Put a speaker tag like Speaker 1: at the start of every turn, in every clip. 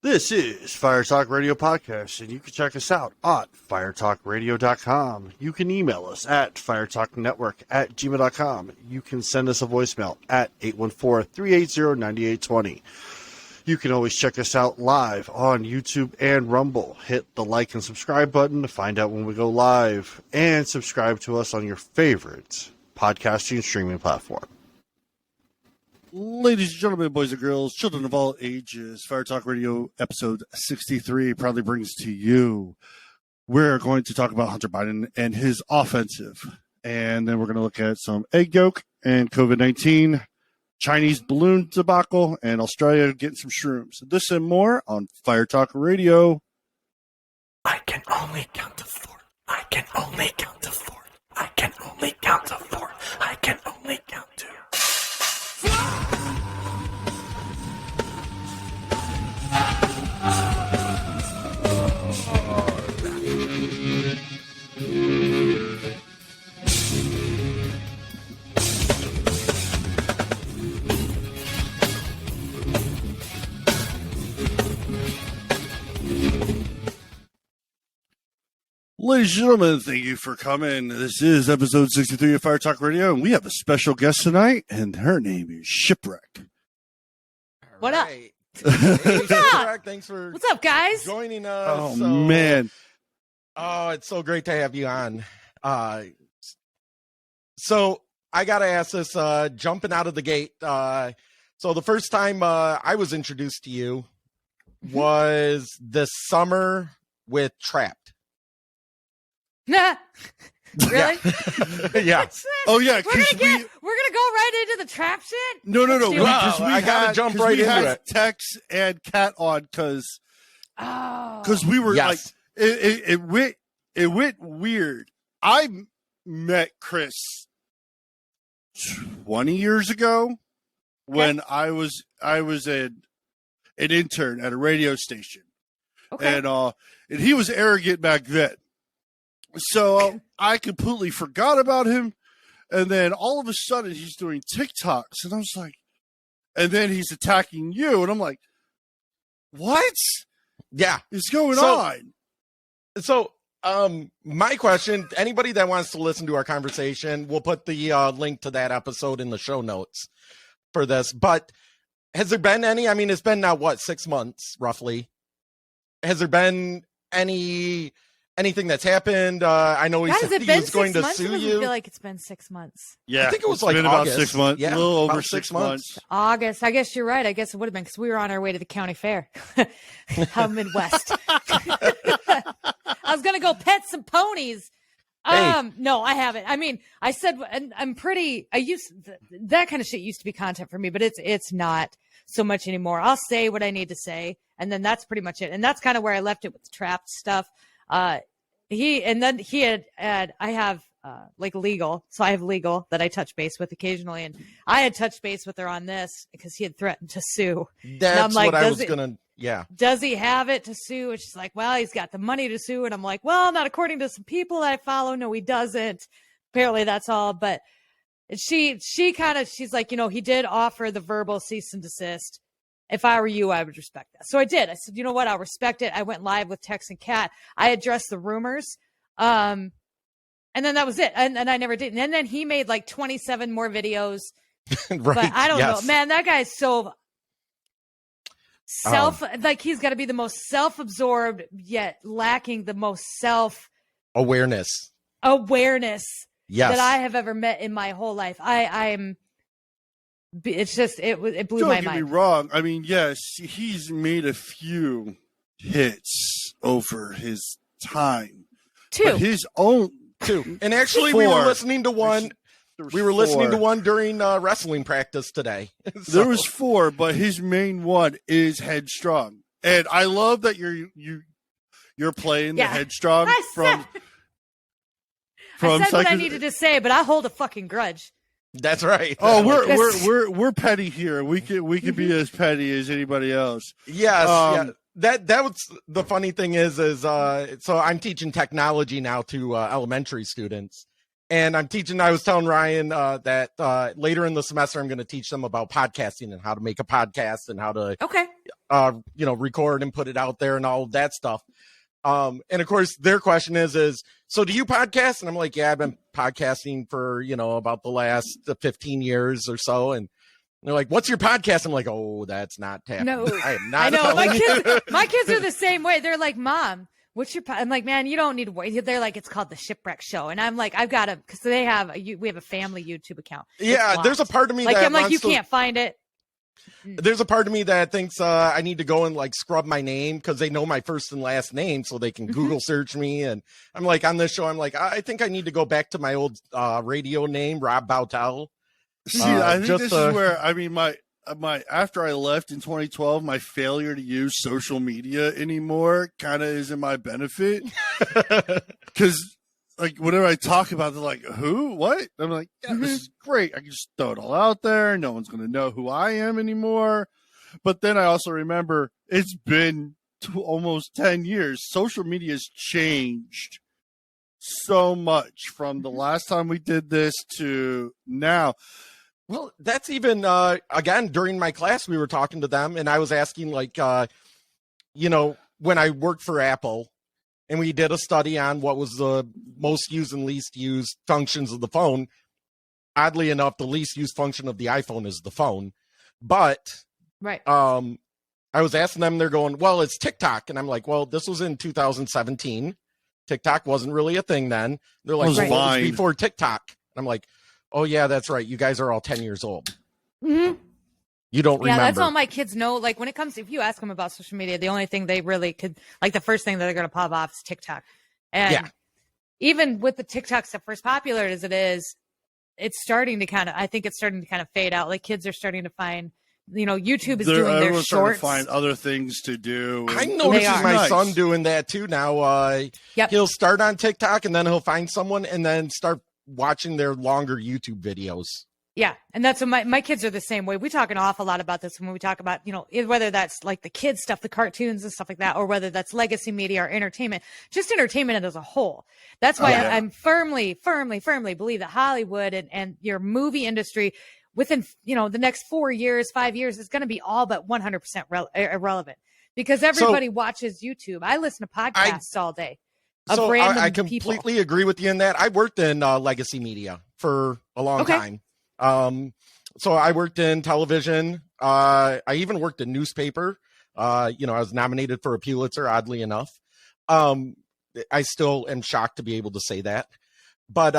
Speaker 1: This is Fire Talk Radio Podcast, and you can check us out at firetalkradio.com. You can email us at firetalknetwork@gmail.com. You can send us a voicemail at 814-380-9820. You can always check us out live on YouTube and Rumble. Hit the like and subscribe button to find out when we go live, and subscribe to us on your favorite podcasting and streaming platform.
Speaker 2: Ladies and gentlemen, boys and girls, children of all ages, Fire Talk Radio episode 63 proudly brings to you. We're going to talk about Hunter Biden and his offensive. And then we're going to look at some egg yolk and COVID-19, Chinese balloon debacle, and Australia getting some shrooms. This and more on Fire Talk Radio.
Speaker 3: I can only count to four. I can only count to four. I can only count to four. I can only count to...
Speaker 2: Ladies and gentlemen, thank you for coming. This is episode 63 of Fire Talk Radio, and we have a special guest tonight, and her name is Shipwreck.
Speaker 4: What up?
Speaker 3: Hey,
Speaker 4: What's up?
Speaker 3: Shipwreck, thanks for
Speaker 4: What's up, guys?
Speaker 3: joining us.
Speaker 2: Oh, man.
Speaker 3: Oh, it's so great to have you on. So I got to ask this, jumping out of the gate. So the first time I was introduced to you was this summer with Trapped.
Speaker 4: Nah. Really?
Speaker 3: Yeah.
Speaker 2: Oh, yeah,
Speaker 4: We're
Speaker 2: because
Speaker 4: gonna go right into the trap shit?
Speaker 2: No.
Speaker 4: Let's do it.
Speaker 2: Because
Speaker 3: I gotta jump right into it.
Speaker 2: Tex and Kat on because
Speaker 4: Oh.
Speaker 2: we were
Speaker 3: Yes.
Speaker 2: like it went weird. I met Chris 20 years ago when I was an intern at a radio station,
Speaker 4: Okay.
Speaker 2: and he was arrogant back then. So I completely forgot about him. And then all of a sudden he's doing TikToks. And I was like, and then he's attacking you. And I'm like, what
Speaker 3: Yeah.
Speaker 2: is going
Speaker 3: So-
Speaker 2: on?
Speaker 3: So, my question, anybody that wants to listen to our conversation, we'll put the link to that episode in the show notes for this. But has there been any, I mean, it's been now, 6 months, roughly. Has there been anything that's happened? I know he
Speaker 4: Guys,
Speaker 3: said
Speaker 4: has it
Speaker 3: he
Speaker 4: been
Speaker 3: was going
Speaker 4: 6
Speaker 3: to
Speaker 4: months? It
Speaker 3: sue
Speaker 4: doesn't
Speaker 3: you.
Speaker 4: feel like it's been 6 months.
Speaker 2: Yeah.
Speaker 3: I think it was
Speaker 2: it's
Speaker 3: like
Speaker 2: been
Speaker 3: August.
Speaker 2: about 6 months,
Speaker 3: Yeah,
Speaker 2: a little over
Speaker 3: about
Speaker 2: 6 months.
Speaker 4: August. I guess you're right. I guess it would have been because we were on our way to the county fair. How Midwest. I was going to go pet some ponies.
Speaker 3: Hey.
Speaker 4: No, I haven't. I mean, I said, and that kind of shit used to be content for me, but it's not so much anymore. I'll say what I need to say, and then that's pretty much it. And that's kind of where I left it with the trapped stuff. I have like legal. So I have legal that I touch base with occasionally. And I had touched base with her on this because he had threatened to sue.
Speaker 3: That's
Speaker 4: like,
Speaker 3: what I
Speaker 4: does
Speaker 3: was
Speaker 4: it-
Speaker 3: going to, yeah.
Speaker 4: Does he have it to sue? And she's like, well, he's got the money to sue. And I'm like, well, not according to some people that I follow. No, he doesn't. Apparently that's all. But she's like, he did offer the verbal cease and desist. If I were you, I would respect that. So I did. I said, you know what? I'll respect it. I went live with Tex and Kat. I addressed the rumors. And then that was it. And I never did. And then he made like 27 more videos.
Speaker 3: Right.
Speaker 4: But I don't
Speaker 3: yes.
Speaker 4: know. Man, that guy's so like he's got to be the most self-absorbed yet lacking the most
Speaker 3: Awareness.
Speaker 4: self-awareness
Speaker 3: Yes.
Speaker 4: that I have ever met in my whole life. It's just, it blew
Speaker 2: Don't
Speaker 4: my
Speaker 2: get me
Speaker 4: mind.
Speaker 2: wrong. I mean, yes, he's made a few hits over his time.
Speaker 4: Two.
Speaker 2: But his own
Speaker 3: Two. And actually, we were
Speaker 2: Four.
Speaker 3: listening to one.
Speaker 2: there was
Speaker 3: We were listening to
Speaker 2: four.
Speaker 3: one during wrestling practice today.
Speaker 2: There was 4, but his main one is Headstrong, and I love that you're playing
Speaker 4: Yeah.
Speaker 2: the Headstrong
Speaker 4: I
Speaker 2: from
Speaker 4: said what I
Speaker 2: Psycho-
Speaker 4: needed to say, but I hold a fucking grudge.
Speaker 3: That's right.
Speaker 2: Oh,
Speaker 4: Because-
Speaker 2: we're petty here. We could be as petty as anybody else.
Speaker 3: Yes.
Speaker 2: Um,
Speaker 3: yeah. That was the funny thing is so I'm teaching technology now to elementary students, and I was telling Ryan that later in the semester I'm going to teach them about podcasting and how to make a podcast and how to
Speaker 4: Okay.
Speaker 3: record and put it out there and all of that stuff. And of course their question is, so do you podcast? And I'm like, yeah, I've been podcasting for, about the last 15 years or so. And they're like, what's your podcast? I'm like, oh, that's not happening.
Speaker 4: No,
Speaker 3: I am not.
Speaker 4: I know
Speaker 3: telling
Speaker 4: my kids are the same way. They're like, Mom, what's your I'm like, man, you don't need to wait. They're like, it's called the Shipwreck Show. And I'm like, I've got to, because we have a family YouTube account.
Speaker 3: Yeah, there's a part of me
Speaker 4: like,
Speaker 3: that
Speaker 4: I'm like, you
Speaker 3: to,
Speaker 4: can't find it.
Speaker 3: There's a part of me that thinks I need to go and like scrub my name because they know my first and last name so they can Google search me. And I'm like, on this show, I'm like, I think I need to go back to my old radio name, Rob Bautel.
Speaker 2: See, I think this is where, I mean, my after I left in 2012, my failure to use social media anymore kind of is in my benefit. Because like whenever I talk about it, they're like, who? What? I'm like, yeah, this is great. I can just throw it all out there. No one's going to know who I am anymore. But then I also remember it's been almost 10 years. Social media has changed so much from the last time we did this to now.
Speaker 3: Well, that's even, again, during my class, we were talking to them and I was asking like, when I worked for Apple, and we did a study on what was the most used and least used functions of the phone. Oddly enough, the least used function of the iPhone is the phone. But
Speaker 4: right.
Speaker 3: I was asking them, they're going, well, it's TikTok. And I'm like, well, this was in 2017. TikTok wasn't really a thing then. They're like, well, what was before TikTok? And I'm like, oh, yeah, that's right. You guys are all 10 years old.
Speaker 4: Mm-hmm.
Speaker 3: You don't remember.
Speaker 4: Yeah, that's all my kids know. Like when it comes to, if you ask them about social media, the only thing they really could, like the first thing that they're going to pop off is TikTok. And even with the TikTok stuff, as popular as it is, it's starting to I think it's starting to kind of fade out. Like kids are starting to find, YouTube is doing their shorts.
Speaker 2: Find other things to do.
Speaker 3: I noticed my son doing that too now. He'll start on TikTok and then he'll find someone and then start watching their longer YouTube videos.
Speaker 4: Yeah. And that's what my kids are the same way. We talk an awful lot about this when we talk about, whether that's like the kids stuff, the cartoons and stuff like that, or whether that's legacy media or entertainment, just entertainment as a whole. That's why I'm firmly believe that Hollywood and your movie industry within, the next 4 years, 5 years is going to be all but 100% irrelevant because everybody watches YouTube. I listen to podcasts all day.
Speaker 3: I completely agree with you in that. I worked in legacy media for a long time. So I worked in television. I even worked in newspaper. I was nominated for a Pulitzer, oddly enough. I still am shocked to be able to say that, but,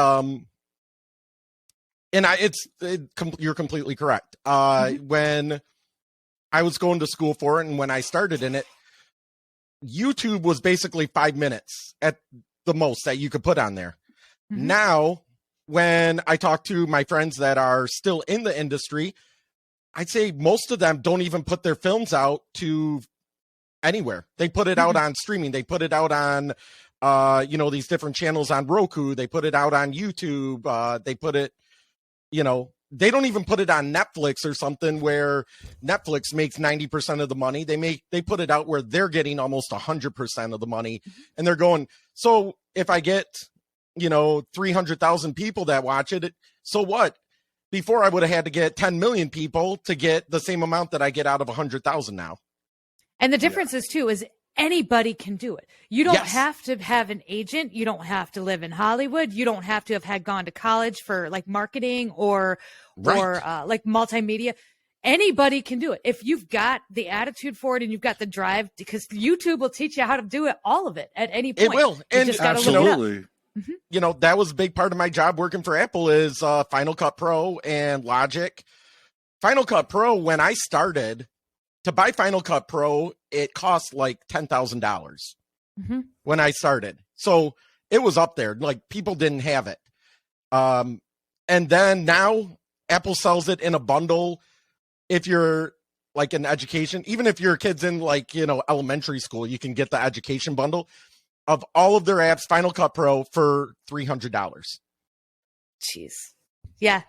Speaker 3: you're completely correct. When I was going to school for it and when I started in it, YouTube was basically 5 minutes at the most that you could put on there. Mm-hmm. Now, when I talk to my friends that are still in the industry, I'd say most of them don't even put their films out to anywhere. They put it out on streaming. They put it out on, these different channels on Roku. They put it out on YouTube. They put it, they don't even put it on Netflix or something where Netflix makes 90% of the money. They put it out where they're getting almost 100% of the money. And they're going, so if I get 300,000 people that watch it. So what? Before I would have had to get 10 million people to get the same amount that I get out of 100,000 now.
Speaker 4: And the difference is too, is anybody can do it. You don't have to have an agent. You don't have to live in Hollywood. You don't have to have gone to college for like marketing or like multimedia. Anybody can do it. If you've got the attitude for it and you've got the drive, because YouTube will teach you how to do it, all of it at any point.
Speaker 3: It will.
Speaker 4: You just gotta look it up.
Speaker 3: Mm-hmm. That was a big part of my job working for Apple is Final Cut Pro and Logic. Final Cut Pro, when I started, to buy Final Cut Pro, it cost like $10,000 when I started. So it was up there. Like people didn't have it. And then now Apple sells it in a bundle. If you're like in education, even if your kid's in like, elementary school, you can get the education bundle of all of their apps, Final Cut Pro for $300.
Speaker 4: Jeez. Yeah.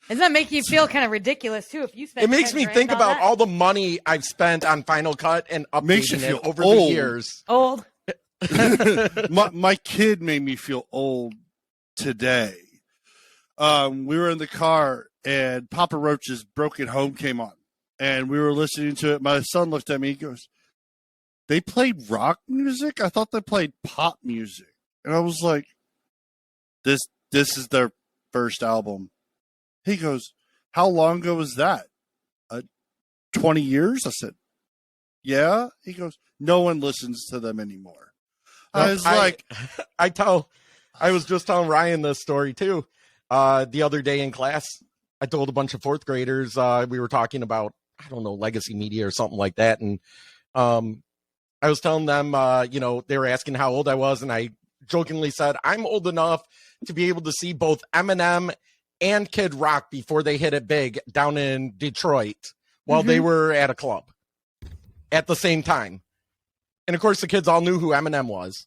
Speaker 4: Doesn't that make you feel kind of ridiculous too? If you spend,
Speaker 3: it makes me think about all the money I've spent on Final Cut and updating it over the years.
Speaker 4: Old.
Speaker 2: my kid made me feel old today. We were in the car and Papa Roach's Broken Home came on. and we were listening to it. My son looked at me. He goes, "They played rock music? I thought they played pop music." And I was like, "This is their first album." He goes, "How long ago was that? 20 years?" I said, "Yeah." He goes, "No one listens to them anymore." I was like,
Speaker 3: I was just telling Ryan this story too. The other day in class, I told a bunch of fourth graders, we were talking about, I don't know, legacy media or something like that. And I was telling them, they were asking how old I was. And I jokingly said, I'm old enough to be able to see both Eminem and Kid Rock before they hit it big down in Detroit while they were at a club at the same time. And of course, the kids all knew who Eminem was,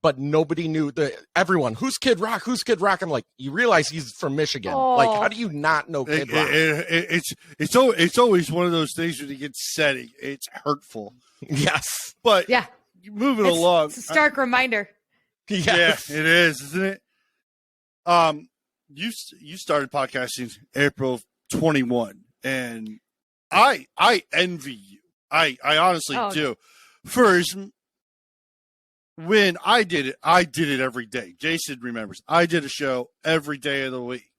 Speaker 3: but nobody knew everyone. Who's Kid Rock? Who's Kid Rock? I'm like, you realize he's from Michigan.
Speaker 4: Oh.
Speaker 3: Like, how do you not know Kid Rock?
Speaker 2: It's always one of those things when it gets said, it's hurtful.
Speaker 3: Yes.
Speaker 2: But
Speaker 4: Yeah.
Speaker 2: Moving along.
Speaker 4: It's a stark reminder.
Speaker 3: Yes.
Speaker 2: Yeah, it is, isn't it? You started podcasting April of 21, and I envy you. I honestly do. First, when I did it every day. Jason remembers. I did a show every day of the week.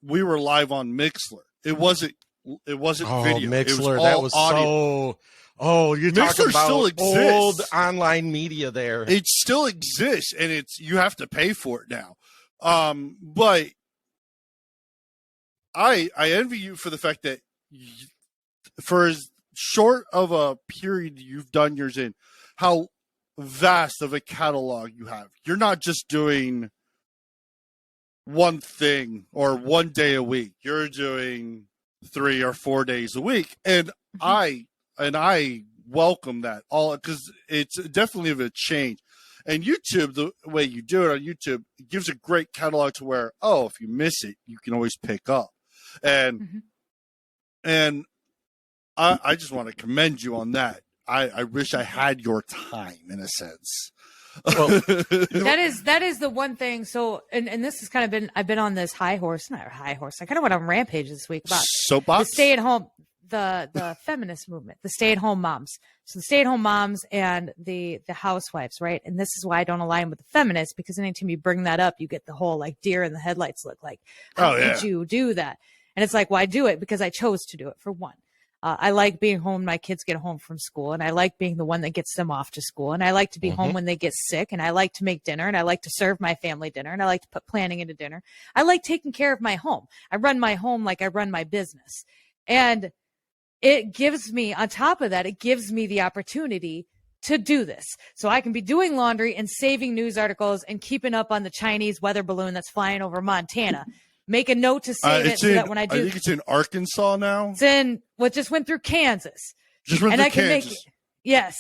Speaker 2: We were live on Mixler. It wasn't video.
Speaker 3: Mixler,
Speaker 2: it was all
Speaker 3: that was
Speaker 2: audio.
Speaker 3: You're
Speaker 2: Mixler
Speaker 3: talking about
Speaker 2: still exists.
Speaker 3: old online media there.
Speaker 2: It still exists, and you have to pay for it now. But I envy you for the fact that for as short of a period you've done yours in, how vast of a catalog you have. You're not just doing one thing or one day a week. You're doing 3 or 4 days a week, and I welcome that all because it's definitely of a change. And YouTube, the way you do it on YouTube, it gives a great catalog to where, if you miss it, you can always pick up. And I just want to commend you on that. I wish I had your time in a sense.
Speaker 3: Well,
Speaker 4: that is the one thing. So, and this has kind of been, I've been on this I kind of went on rampage this week about
Speaker 2: soapbox,
Speaker 4: the stay-at-home, the feminist movement, the stay-at-home moms. So the stay-at-home moms and the housewives, right? And this is why I don't align with the feminists, because anytime you bring that up, you get the whole like deer in the headlights look, like, how did you do that? And it's like, well, I do it because I chose to do it, for one. I like being home when my kids get home from school, and I like being the one that gets them off to school, and I like to be home when they get sick, and I like to make dinner, and I like to serve my family dinner, and I like to put planning into dinner. I like taking care of my home. I run my home like I run my business. And it gives me, on top of that, it gives me the opportunity to do this. So I can be doing laundry and saving news articles and keeping up on the Chinese weather balloon that's flying over Montana. Make a note to save it so that when I do.
Speaker 2: I think it's in Arkansas now.
Speaker 4: It's in what just went through Kansas.
Speaker 2: Just went through Kansas.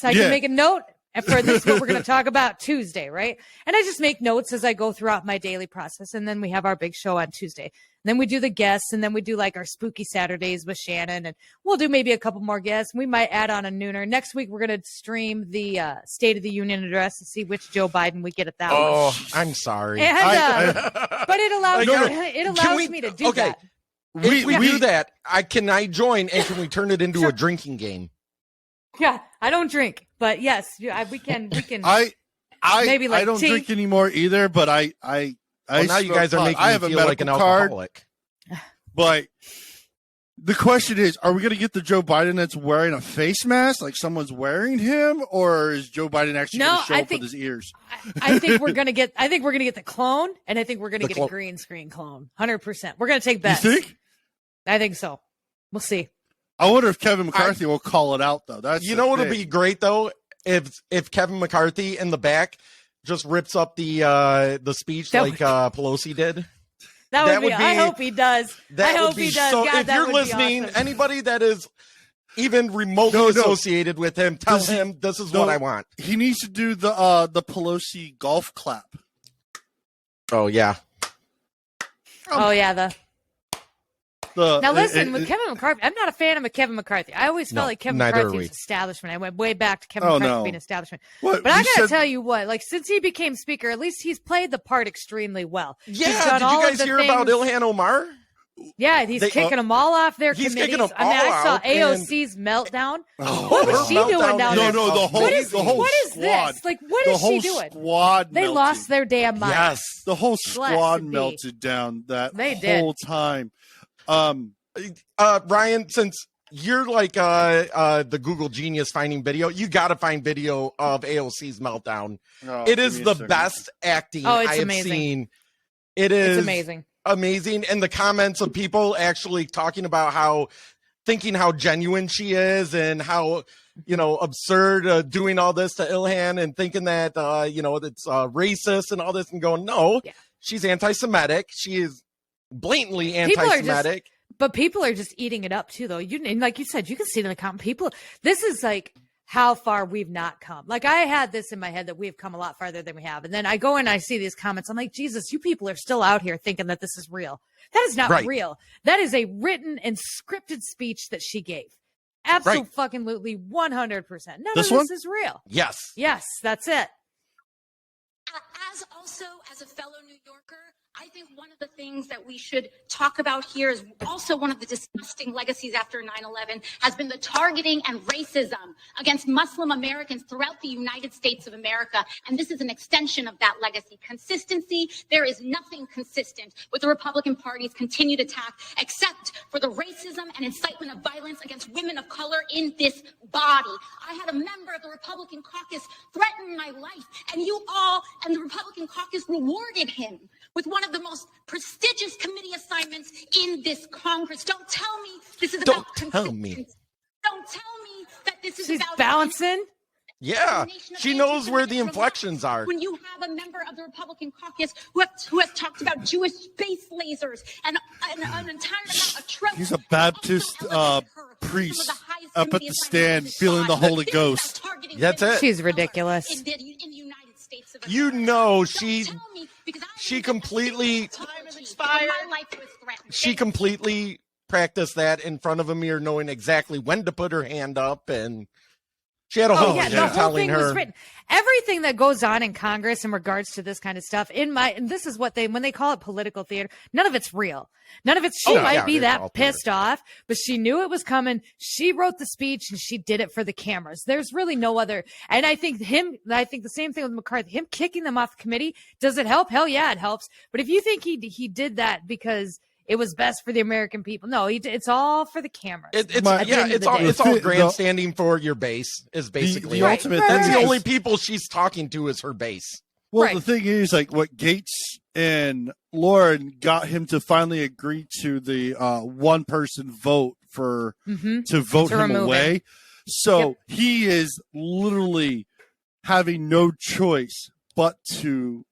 Speaker 4: I can make a note for this, what we're going to talk about Tuesday, right? And I just make notes as I go throughout my daily process. And then we have our big show on Tuesday. And then we do the guests, and then we do like our spooky Saturdays with Shannon, and we'll do maybe a couple more guests. We might add on a nooner. Next week, we're going to stream the State of the Union address and see which Joe Biden we get at that one.
Speaker 3: Oh, I'm sorry.
Speaker 4: And, but it allows me to do that.
Speaker 3: If we do that, can I join, and can we turn it into a drinking game?
Speaker 4: Yeah, I don't drink, but yes, we can.
Speaker 2: I
Speaker 4: maybe like
Speaker 2: I don't
Speaker 4: tea.
Speaker 2: drink anymore either, but
Speaker 3: now you guys are making me feel like an alcoholic.
Speaker 2: But the question is, are we going to get the Joe Biden that's wearing a face mask, like someone's wearing him, or is Joe Biden actually going to show up with his ears?
Speaker 4: I think we're going to get. I think we're going to get the clone, and I think we're going to get a green screen clone. 100%. We're going to take bets.
Speaker 2: You think?
Speaker 4: I think so. We'll see.
Speaker 2: I wonder if Kevin McCarthy will call it out, though. That's
Speaker 3: what'll be great though, if Kevin McCarthy in the back just rips up the speech like Pelosi did.
Speaker 4: That would be. I hope he does. I hope he does.
Speaker 3: So
Speaker 4: God,
Speaker 3: if you're listening,
Speaker 4: awesome.
Speaker 3: Anybody that is even remotely associated with him, tell him this is what I want.
Speaker 2: He needs to do the Pelosi golf clap.
Speaker 3: Oh yeah.
Speaker 4: Oh yeah. Now listen, with Kevin McCarthy, I'm not a fan of Kevin McCarthy. I always felt like Kevin McCarthy was establishment. I went way back to Kevin McCarthy being establishment. But I gotta tell you what, like since he became speaker, at least he's played the part extremely well.
Speaker 3: Yeah, did you guys hear about Ilhan Omar?
Speaker 4: Yeah, he's kicking them all off their
Speaker 3: he's
Speaker 4: committees.
Speaker 3: kicking them
Speaker 4: I mean,
Speaker 3: all
Speaker 4: I saw
Speaker 3: out,
Speaker 4: AOC's meltdown.
Speaker 2: Oh,
Speaker 4: What was
Speaker 3: her
Speaker 4: she doing
Speaker 3: meltdown
Speaker 4: down
Speaker 3: is
Speaker 4: there?
Speaker 2: No, the whole
Speaker 4: What is
Speaker 2: squad.
Speaker 4: this? Like, what
Speaker 2: The
Speaker 4: is
Speaker 2: whole
Speaker 4: she doing?
Speaker 2: squad
Speaker 4: They
Speaker 2: melted.
Speaker 4: lost their damn mind.
Speaker 3: Yes.
Speaker 2: The whole
Speaker 4: Blessed
Speaker 2: squad
Speaker 4: be.
Speaker 2: melted down that
Speaker 4: They did.
Speaker 2: whole time.
Speaker 3: Ryan, since you're like the Google genius finding video, you got to find video of AOC's meltdown. It is the best acting
Speaker 4: Oh, it's
Speaker 3: I have
Speaker 4: amazing.
Speaker 3: seen. It is
Speaker 4: It's amazing.
Speaker 3: amazing. And the comments of people actually talking about thinking how genuine she is and how, absurd doing all this to Ilhan and thinking that, it's racist and all this and going, no,
Speaker 4: Yeah.
Speaker 3: she's anti-Semitic. She is blatantly
Speaker 4: People are just-
Speaker 3: anti-Semitic.
Speaker 4: But people are just eating it up too, though. And like you said, you can see it in the comment. People, this is like how far we've not come. Like I had this in my head that we've come a lot farther than we have. And then I go and I see these comments. I'm like, Jesus, you people are still out here thinking that this is real. That is not
Speaker 3: Right.
Speaker 4: real. That is a written and scripted speech that she gave. Absolutely 100%. None
Speaker 2: This
Speaker 4: of
Speaker 2: one?
Speaker 4: this is real.
Speaker 3: Yes.
Speaker 4: Yes, that's it.
Speaker 5: As a fellow New Yorker, I think one of the things that we should talk about here is also one of the disgusting legacies after 9/11 has been the targeting and racism against Muslim Americans throughout the United States of America. And this is an extension of that legacy. Consistency, there is nothing consistent with the Republican Party's continued attack except for the racism and incitement of violence against women of color in this body. I had a member of the Republican caucus threaten my life, and you all and the Republican caucus rewarded him with one of the most prestigious committee assignments in this Congress. Don't tell me this is about
Speaker 3: Don't tell me.
Speaker 5: consistency. Don't tell me that this is
Speaker 4: She's
Speaker 5: about
Speaker 4: balancing.
Speaker 3: Yeah. She knows where the inflections are.
Speaker 5: When you have a member of the Republican caucus who has talked about Jewish space lasers and an entire amount of tropes.
Speaker 2: He's a Baptist priest up at the stand feeling the Holy Ghost.
Speaker 3: That's it.
Speaker 4: She's ridiculous.
Speaker 5: In the United States of
Speaker 3: You
Speaker 5: America.
Speaker 3: know,
Speaker 5: Don't tell me, because I
Speaker 3: she
Speaker 5: believe
Speaker 3: completely-
Speaker 5: that time has expired. My life was threatened.
Speaker 3: She completely practiced that in front of a mirror, knowing exactly when to put her hand up, and she had a whole
Speaker 4: Oh, yeah,
Speaker 3: team
Speaker 4: the whole
Speaker 3: telling
Speaker 4: thing was
Speaker 3: her.
Speaker 4: written. Everything that goes on in Congress in regards to this kind of stuff, and this is what when they call it political theater, none of it's real. None of it's, she
Speaker 3: Oh,
Speaker 4: might
Speaker 3: yeah,
Speaker 4: be
Speaker 3: it's all
Speaker 4: that pissed off, but she knew it was coming. She wrote the speech and she did it for the cameras. There's really no other. And I think the same thing with McCarthy, him kicking them off the committee. Does it help? Hell yeah, it helps. But if you think he did that because it was best for the American people, no, it's all for the cameras.
Speaker 3: It's
Speaker 4: At the end of the day.
Speaker 3: it's all
Speaker 2: The-
Speaker 3: grandstanding for your base. Is basically
Speaker 2: the
Speaker 3: it.
Speaker 2: ultimate
Speaker 4: Right,
Speaker 2: thing
Speaker 3: That's
Speaker 2: is,
Speaker 3: the only people she's talking to is her base.
Speaker 2: well,
Speaker 4: Right.
Speaker 2: the thing is, like, what Gates and Lauren got him to finally agree to the one person vote to vote
Speaker 4: To
Speaker 2: him
Speaker 4: remove
Speaker 2: away.
Speaker 4: him.
Speaker 2: So
Speaker 4: Yep.
Speaker 2: he is literally having no choice but to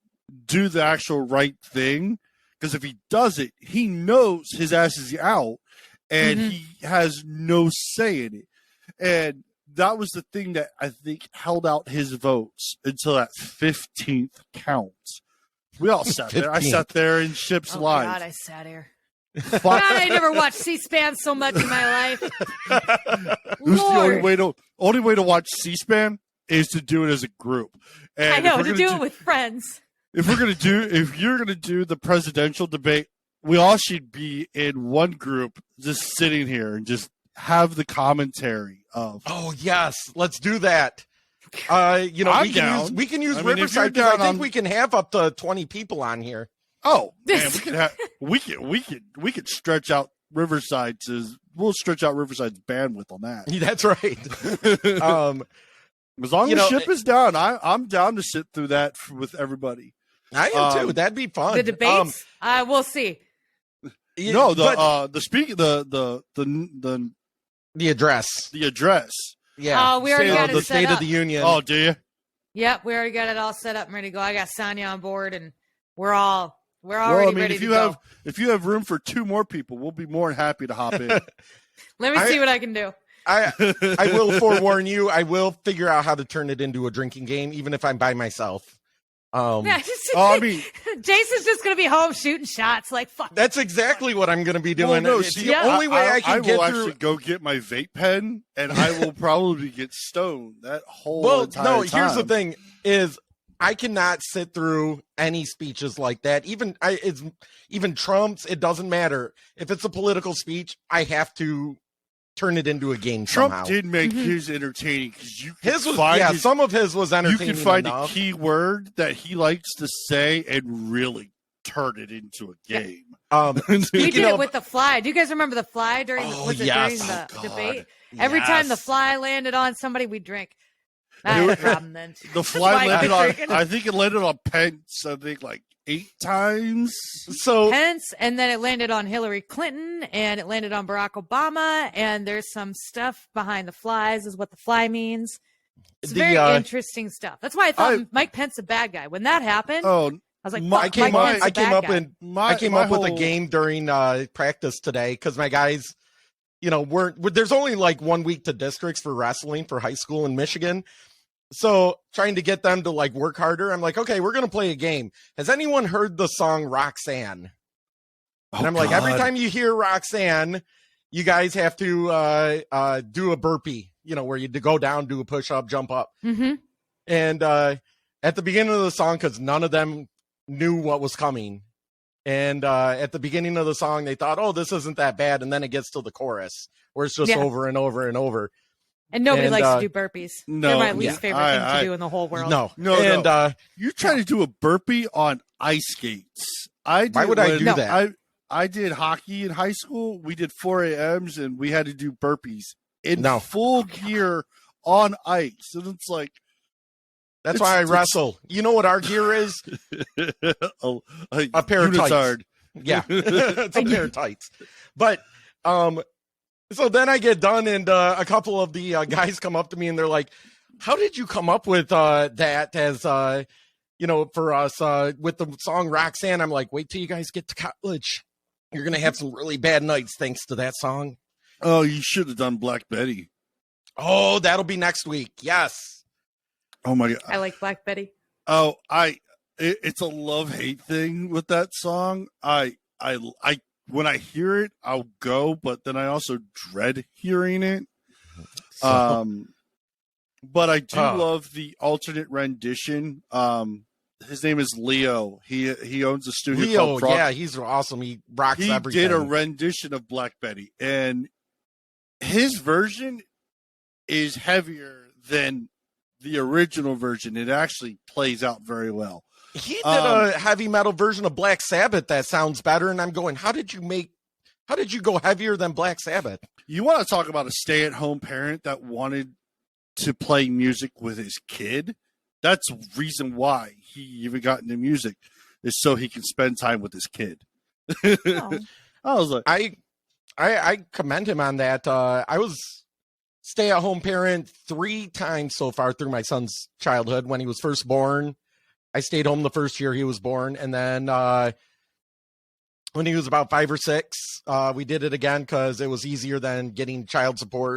Speaker 2: do the actual right thing. Because if he does it, he knows his ass is out and he has no say in it. And that was the thing that I think held out his votes until that 15th count. We all sat there. I
Speaker 3: 15th.
Speaker 2: sat there in Ship's
Speaker 4: Oh,
Speaker 2: live.
Speaker 4: God, I sat here.
Speaker 2: Fuck.
Speaker 4: God, I never watched C-SPAN so much in my life.
Speaker 2: It was the only way to watch C-SPAN is to do it as a group. And
Speaker 4: I know,
Speaker 2: if we're
Speaker 4: to
Speaker 2: gonna
Speaker 4: do it with friends.
Speaker 2: if you're gonna do the presidential debate, we all should be in one group, just sitting here and just have the commentary of.
Speaker 3: Oh yes, let's do that.
Speaker 2: I'm down.
Speaker 3: we can use
Speaker 2: I mean, if
Speaker 3: Riverside
Speaker 2: you're
Speaker 3: because I
Speaker 2: down
Speaker 3: think
Speaker 2: on-
Speaker 3: we can have up to 20 people on here.
Speaker 2: Oh man, we could stretch out Riverside we'll stretch out Riverside's bandwidth on that.
Speaker 3: That's right.
Speaker 2: As long
Speaker 3: you
Speaker 2: as
Speaker 3: know,
Speaker 2: Ship is down, I'm down to sit through that with everybody.
Speaker 3: I am too. That'd be fun.
Speaker 4: The debates? We'll see.
Speaker 2: No,
Speaker 3: but
Speaker 2: the speak the
Speaker 3: address.
Speaker 2: the address.
Speaker 3: Yeah.
Speaker 4: Oh, we already got
Speaker 3: the
Speaker 4: it set
Speaker 3: State
Speaker 4: up.
Speaker 3: of the Union.
Speaker 2: Oh, do you?
Speaker 4: Yep, we already got it all set up and ready to go. I got Sonya on board, and we're already ready
Speaker 2: if
Speaker 4: to
Speaker 2: you
Speaker 4: go.
Speaker 2: if you have room for two more people, we'll be more than happy to hop in.
Speaker 4: Let me see what I can do.
Speaker 3: I will forewarn you. I will figure out how to turn it into a drinking game, even if I'm by myself.
Speaker 4: Yeah,
Speaker 2: I mean,
Speaker 4: Jason's just gonna be home shooting shots. Like fuck.
Speaker 3: That's exactly what I'm going to be
Speaker 2: well,
Speaker 3: doing.
Speaker 2: no,
Speaker 3: It's
Speaker 2: see,
Speaker 3: the only way I can
Speaker 2: will
Speaker 3: get
Speaker 2: actually
Speaker 3: through.
Speaker 2: go get my vape pen, and I will probably get stoned that whole
Speaker 3: Well,
Speaker 2: entire
Speaker 3: no.
Speaker 2: time.
Speaker 3: Here's the thing: is I cannot sit through any speeches like that. Even Trump's. It doesn't matter if it's a political speech. I have to turn it into a game
Speaker 2: Trump
Speaker 3: somehow.
Speaker 2: did make his entertaining because you could
Speaker 3: His was
Speaker 2: find
Speaker 3: some of his was
Speaker 2: you
Speaker 3: entertaining.
Speaker 2: can find
Speaker 3: enough.
Speaker 2: a key word that he likes to say and really turn it into a game.
Speaker 4: We
Speaker 3: Speaking
Speaker 4: did it
Speaker 3: of,
Speaker 4: with the fly. Do you guys remember the fly during
Speaker 3: yes.
Speaker 4: during the
Speaker 3: Oh,
Speaker 4: debate?
Speaker 3: God.
Speaker 4: Every time the
Speaker 3: Yes.
Speaker 4: fly landed on somebody, we drink. I had a problem then.
Speaker 2: The fly
Speaker 4: Why
Speaker 2: landed
Speaker 4: quit
Speaker 2: on.
Speaker 4: drinking?
Speaker 2: I think it landed on Pence. I think like 8 times.
Speaker 3: so
Speaker 4: Pence, and then it landed on Hillary Clinton, and it landed on Barack Obama, and there's some stuff behind the flies, is what the fly means. It's
Speaker 3: The,
Speaker 4: very interesting stuff. That's why I thought Mike Pence a bad guy. When that happened,
Speaker 2: Oh,
Speaker 4: I was like,
Speaker 2: my-
Speaker 3: I came
Speaker 4: Mike
Speaker 3: up.
Speaker 4: Pence a
Speaker 3: I came
Speaker 4: bad
Speaker 3: up
Speaker 4: guy.
Speaker 3: with I came up with a game during practice today because my guys, there's only like 1 week to districts for wrestling for high school in Michigan. So trying to get them to like work harder, I'm like, okay, we're gonna play a game. Has anyone heard the song Roxanne? And I'm like, every time you hear Roxanne, you guys have to do a burpee, where you go down, do a push up, jump up.
Speaker 4: Mm-hmm.
Speaker 3: And at the beginning of the song, because none of them knew what was coming. And at the beginning of the song, they thought, oh, this isn't that bad. And then it gets to the chorus where it's just over and over and over.
Speaker 4: And nobody
Speaker 3: And,
Speaker 4: likes to do burpees.
Speaker 2: no,
Speaker 4: They're my least
Speaker 2: yeah,
Speaker 4: favorite thing to do in the whole world.
Speaker 3: No.
Speaker 2: No,
Speaker 3: And
Speaker 2: no. You try to do a burpee on ice skates.
Speaker 3: why would I do
Speaker 4: No.
Speaker 3: that?
Speaker 2: I did hockey in high school. We did 4 a.m.s and we had to do burpees in
Speaker 3: No.
Speaker 2: full gear on ice. And it's like
Speaker 3: That's why I wrestle. You know what our gear is?
Speaker 2: a
Speaker 3: pair of tights.
Speaker 2: unitard.
Speaker 3: Yeah, it's a pair of tights. But so then I get done, and a couple of the guys come up to me, and they're like, "How did you come up with that as for us with the song Roxanne?" I'm like, "Wait till you guys get to college. You're gonna have some really bad nights thanks to that song."
Speaker 2: Oh, you should have done Black Betty.
Speaker 3: Oh, that'll be next week. Yes.
Speaker 2: Oh my god.
Speaker 4: I like Black Betty.
Speaker 2: Oh, it's a love-hate thing with that song. I when I hear it, I'll go, but then I also dread hearing it. But I do love the alternate rendition. His name is Leo. He owns a studio
Speaker 3: Leo,
Speaker 2: called Frog.
Speaker 3: yeah, he's awesome. He rocks
Speaker 2: He
Speaker 3: everything.
Speaker 2: did a rendition of Black Betty, and his version is heavier than the original version. It actually plays out very well.
Speaker 3: He did a heavy metal version of Black Sabbath that sounds better, and I'm going, how did you go heavier than Black Sabbath?
Speaker 2: You want to talk about a stay-at-home parent that wanted to play music with his kid? That's the reason why he even got into music, is so he can spend time with his kid.
Speaker 4: Oh.
Speaker 2: I was like,
Speaker 3: I commend him on that. I was stay-at-home parent 3 times so far through my son's childhood. When he was first born, I stayed home the first year he was born, and then when he was about 5 or 6, we did it again because it was easier than getting daycare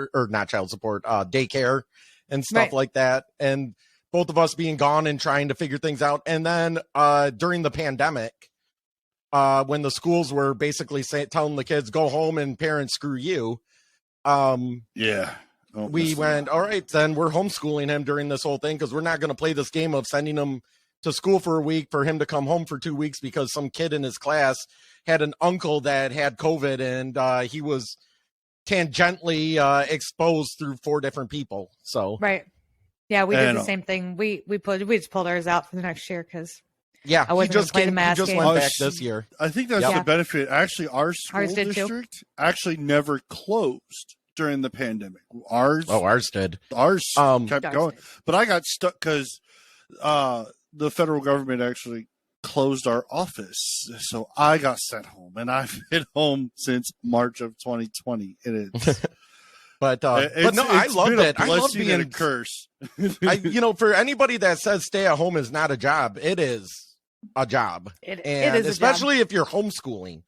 Speaker 3: and stuff like that. And both of us being gone and trying to figure things out. And then during the pandemic, when the schools were basically telling the kids, go home and parents, screw you.
Speaker 2: yeah.
Speaker 3: We went, all right, then we're homeschooling him during this whole thing because we're not going to play this game of sending him to school for a week for him to come home for 2 weeks because some kid in his class had an uncle that had COVID and he was tangentially exposed through 4 different people. So
Speaker 4: Right. Yeah, we did the same thing. We just pulled ours out for the next year because
Speaker 3: yeah,
Speaker 4: I wasn't gonna play the mask game.
Speaker 3: went back this year.
Speaker 2: I think that's the benefit. Actually, our school district actually never closed during the pandemic. Ours
Speaker 3: did.
Speaker 2: Ours kept
Speaker 4: Ours
Speaker 2: going.
Speaker 4: did.
Speaker 2: But I got stuck because the federal government actually closed our office. So I got sent home, and I've been home since March of 2020. And it's
Speaker 3: but no, I love it. I love being
Speaker 2: a curse.
Speaker 3: For anybody that says stay at home is not a job, it is a job.
Speaker 4: It
Speaker 3: and
Speaker 4: is
Speaker 3: especially if you're homeschooling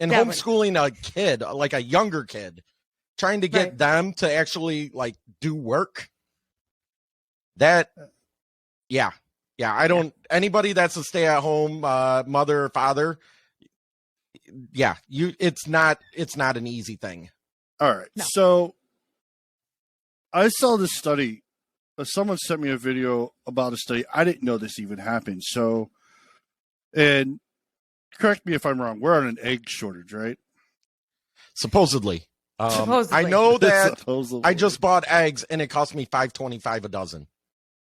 Speaker 3: and homeschooling a kid, like a younger kid, trying to get them to actually like do work. I don't, anybody that's a stay at home mother or father. Yeah. It's not an easy thing.
Speaker 2: All right.
Speaker 4: No.
Speaker 2: So I saw this study someone sent me a video about a study. I didn't know this even happened. So, and correct me if I'm wrong. We're on an egg shortage, right?
Speaker 3: Supposedly.
Speaker 4: Supposedly.
Speaker 3: I know that
Speaker 2: Supposedly.
Speaker 3: I just bought eggs and it cost me $5.25 a dozen.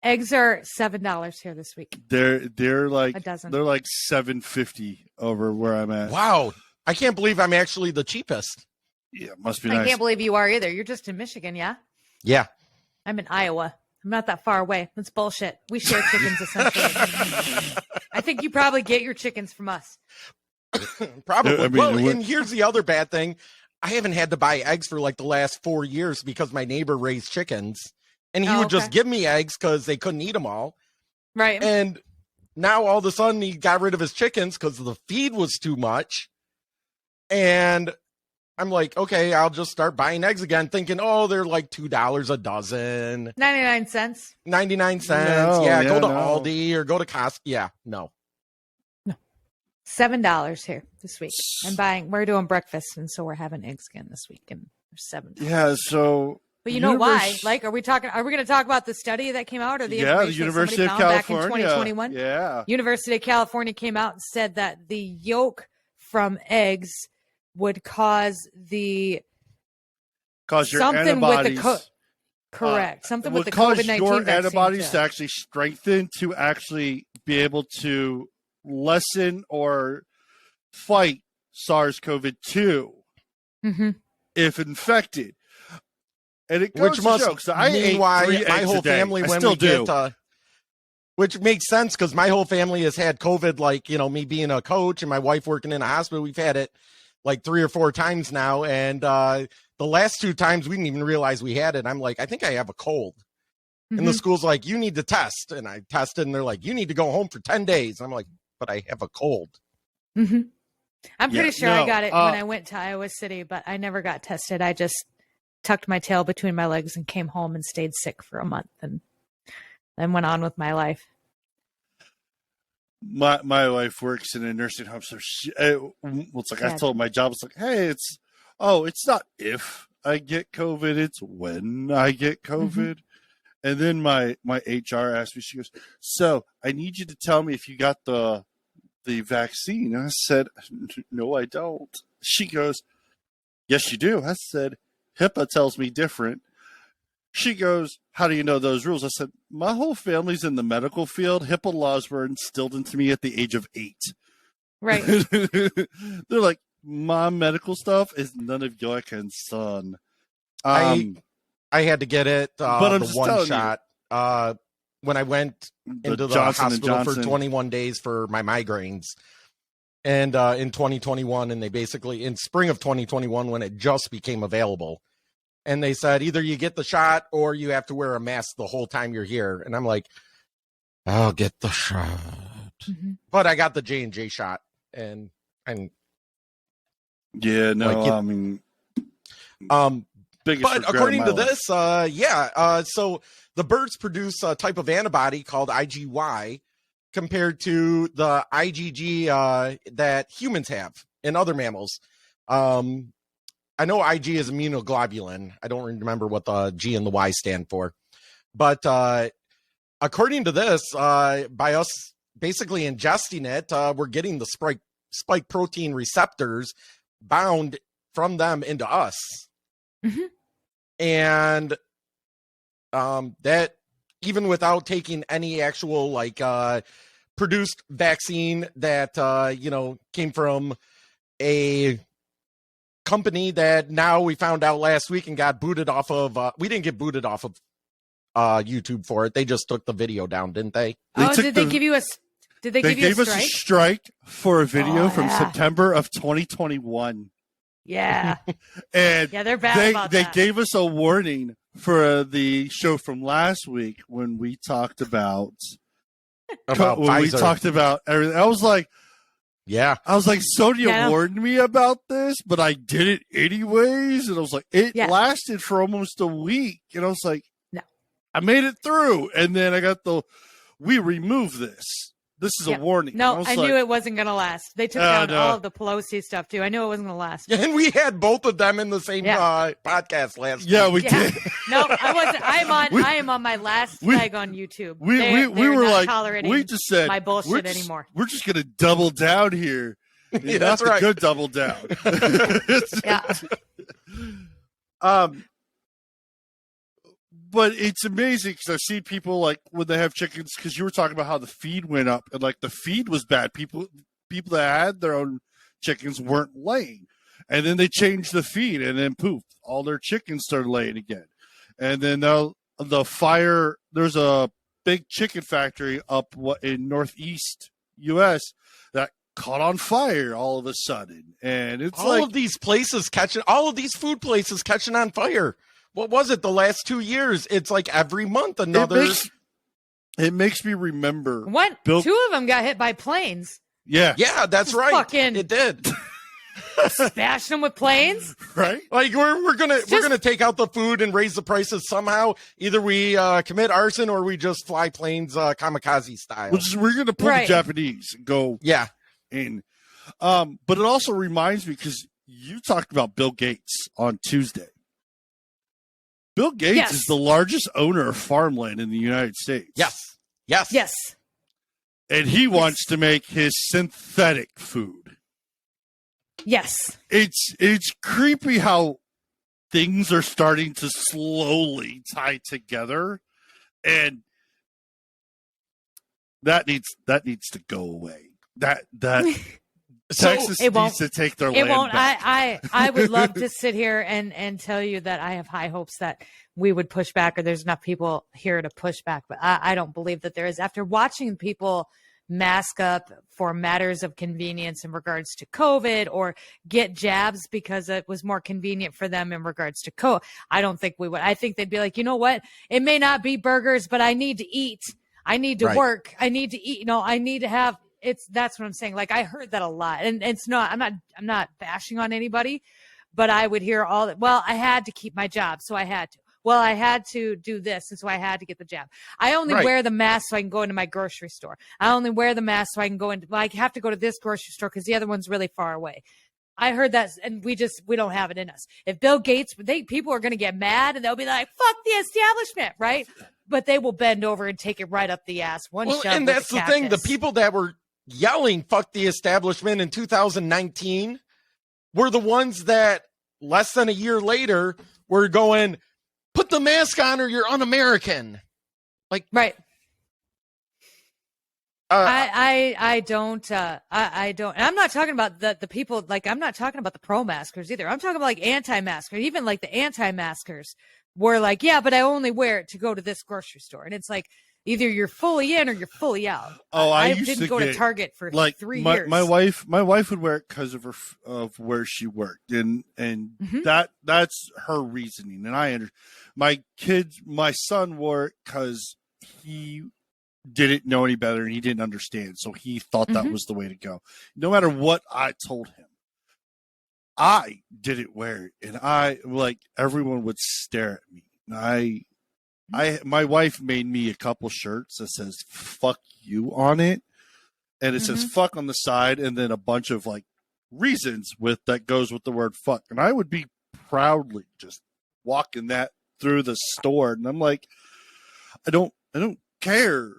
Speaker 4: Eggs are $7 here this week.
Speaker 2: They're like
Speaker 4: A dozen.
Speaker 2: they're like $7.50 over where I'm at.
Speaker 3: Wow. I can't believe I'm actually the cheapest.
Speaker 2: Yeah, must be
Speaker 4: I
Speaker 2: nice.
Speaker 4: can't believe you are either. You're just in Michigan, yeah?
Speaker 3: Yeah.
Speaker 4: I'm in Iowa. I'm not that far away. That's bullshit. We share chickens essentially. I think you probably get your chickens from us.
Speaker 3: Probably.
Speaker 2: I mean,
Speaker 3: Well, and here's the other bad thing. I haven't had to buy eggs for like the last 4 years because my neighbor raised chickens and he would just give me eggs because they couldn't eat them all.
Speaker 4: Right.
Speaker 3: And now all of a sudden he got rid of his chickens because the feed was too much. And I'm like, okay, I'll just start buying eggs again, thinking, oh, they're like $2 a dozen.
Speaker 4: 99 cents.
Speaker 3: 99 cents.
Speaker 2: No,
Speaker 3: yeah, go to
Speaker 2: no.
Speaker 3: Aldi or go to Costco. Yeah, no.
Speaker 4: $7 here this week. We're doing breakfast, and so we're having eggs again this week, and they're $7.
Speaker 2: Yeah, so
Speaker 4: But you know why? Like, are we going to talk about the study that came out or the
Speaker 2: the
Speaker 4: information
Speaker 2: University of
Speaker 4: that somebody found
Speaker 2: California.
Speaker 4: back in 2021?
Speaker 2: Yeah.
Speaker 4: University of California came out and said that the yolk from eggs would cause
Speaker 2: Your
Speaker 4: something
Speaker 2: antibodies.
Speaker 4: with the correct. Something with the
Speaker 2: cause
Speaker 4: COVID-19
Speaker 2: your
Speaker 4: vaccine
Speaker 2: antibodies
Speaker 4: too.
Speaker 2: to actually strengthen to actually be able to lessen or fight SARS-CoV-2
Speaker 4: Mm-hmm.
Speaker 2: if infected. And it goes
Speaker 3: Which
Speaker 2: to
Speaker 3: must
Speaker 2: show, 'cause I ate
Speaker 3: mean why
Speaker 2: 3
Speaker 3: my
Speaker 2: eggs
Speaker 3: whole
Speaker 2: a day.
Speaker 3: family,
Speaker 2: I
Speaker 3: when
Speaker 2: still
Speaker 3: we
Speaker 2: do.
Speaker 3: get, which makes sense because my whole family has had COVID, like, you know, me being a coach and my wife working in a hospital. We've had it like 3 or 4 times now. And the last 2 times we didn't even realize we had it. I'm like, I think I have a cold. And the school's like, you need to test. And I tested and they're like, you need to go home for 10 days. I'm like, but I have a cold.
Speaker 4: Mm-hmm. I'm pretty sure I
Speaker 2: no,
Speaker 4: got it when I went to Iowa City, but I never got tested. I just tucked my tail between my legs and came home and stayed sick for a month and then went on with my life.
Speaker 2: My wife works in a nursing home, so it's like I told my job, it's like, hey, it's not if I get COVID, it's when I get COVID. Mm-hmm. And then my HR asked me, she goes, so I need you to tell me if you got the vaccine. I said, no, I don't. She goes, yes, you do. I said, HIPAA tells me different. She goes, how do you know those rules? I said, my whole family's in the medical field. HIPAA laws were instilled into me at the age of 8.
Speaker 4: Right.
Speaker 2: They're like, mom, medical stuff is none of your concern.
Speaker 3: I had to get it,
Speaker 2: but I'm
Speaker 3: the
Speaker 2: just
Speaker 3: one shot, when I went into the
Speaker 2: Johnson
Speaker 3: hospital for 21 days for my migraines. And in 2021, and they basically, in spring of 2021, when it just became available, and they said, either you get the shot or you have to wear a mask the whole time you're here. And I'm like, I'll get the shot. Mm-hmm. But I got the J&J shot. And
Speaker 2: yeah, no,
Speaker 3: like,
Speaker 2: I mean,
Speaker 3: but according to this, so the birds produce a type of antibody called IgY compared to the IgG that humans have in other mammals. I know Ig is immunoglobulin. I don't remember what the G and the Y stand for. But according to this, by us basically ingesting it, we're getting the spike protein receptors bound from them into us. Mm-hmm. And that even without taking any actual produced vaccine that came from a company that now we found out last week and got booted off of we didn't get booted off of YouTube for it. They just took the video down, didn't they?
Speaker 4: Did they give you a
Speaker 2: strike for a video from September of 2021?
Speaker 4: Yeah.
Speaker 2: And
Speaker 4: they're bad about
Speaker 2: they
Speaker 4: that.
Speaker 2: gave us a warning for the show from last week when we talked about
Speaker 3: Pfizer.
Speaker 2: we talked about everything. I was like, Sonia warned me about this, but I did it anyways. And I was like, it lasted for almost a week. And I was like,
Speaker 4: no,
Speaker 2: I made it through. And then I got we removed this. This is a warning.
Speaker 4: No, I knew it wasn't going to last. They took down all of the Pelosi stuff too. I knew it wasn't going to last.
Speaker 3: And we had both of them in the same podcast last
Speaker 2: Yeah,
Speaker 3: week.
Speaker 2: we did.
Speaker 4: No, I wasn't. I am on my last leg on YouTube.
Speaker 2: We were
Speaker 4: not
Speaker 2: like,
Speaker 4: tolerating
Speaker 2: we just said
Speaker 4: my bullshit anymore.
Speaker 2: We're just going to double down here.
Speaker 3: Yeah,
Speaker 2: That's
Speaker 3: right.
Speaker 2: a good double down.
Speaker 4: Yeah.
Speaker 2: But it's amazing because I've seen people like when they have chickens, because you were talking about how the feed went up and like the feed was bad. People that had their own chickens weren't laying, and then they changed the feed, and then poof, all their chickens started laying again. And then the fire. There's a big chicken factory up in northeast U.S. that caught on fire all of a sudden, and it's
Speaker 3: all of these places all of these food places catching on fire. What was it? The last 2 years, it's like every month another.
Speaker 2: It makes me remember.
Speaker 4: Two of them got hit by planes.
Speaker 2: Yeah,
Speaker 3: that's right. It did.
Speaker 4: Smash them with planes,
Speaker 2: right?
Speaker 3: Like we're gonna take out the food and raise the prices somehow. Either we commit arson or we just fly planes kamikaze style.
Speaker 2: We're gonna pull the Japanese and go.
Speaker 3: Yeah.
Speaker 2: In, but it also reminds me because you talked about Bill Gates on Tuesday. Bill Gates is the largest owner of farmland in the United States.
Speaker 3: Yes.
Speaker 2: And he wants to make his synthetic food.
Speaker 4: Yes.
Speaker 2: It's creepy how things are starting to slowly tie together, and that needs to go away. That Texas needs to take their land back.
Speaker 4: I would love to sit here and tell you that I have high hopes that we would push back, or there's enough people here to push back, but I don't believe that there is. After watching people mask up for matters of convenience in regards to COVID, or get jabs because it was more convenient for them in regards to COVID, I don't think we would. I think they'd be like, you know what? It may not be burgers, but I need to eat. I need to work. I need to eat. I need to have. That's what I'm saying. Like, I heard that a lot, and it's not. I'm not bashing on anybody, but I would hear all that. Well, I had to keep my job, so I had to. Well, I had to do this, and so I had to get the jab. I only wear the mask so I can go into my grocery store. I only wear the mask so I can go into. Well, I have to go to this grocery store because the other one's really far away. I heard that, and we don't have it in us. If Bill Gates, people are going to get mad, and they'll be like, "Fuck the establishment," right? But they will bend over and take it right up the ass.
Speaker 3: And that's the thing. The people that were yelling "fuck the establishment" in 2019 were the ones that less than a year later were going, "Put the mask on or you're un-American." Like,
Speaker 4: right. I don't. And I'm not talking about the people. Like, I'm not talking about the pro-maskers either. I'm talking about like anti-maskers. Even like the anti-maskers were like, yeah, but I only wear it to go to this grocery store, and it's like, either you're fully in or you're fully out.
Speaker 2: Oh, I
Speaker 4: didn't go to Target for
Speaker 2: like
Speaker 4: 3 years.
Speaker 2: My wife would wear it because of where she worked, and that's her reasoning. And I understand. My son wore it because he didn't know any better and he didn't understand, so he thought that was the way to go. No matter what I told him, I didn't wear it, and everyone would stare at me. My wife made me a couple shirts that says "fuck you" on it, and it says "fuck" on the side, and then a bunch of like reasons that goes with the word "fuck." And I would be proudly just walking that through the store, and I'm like, I don't care.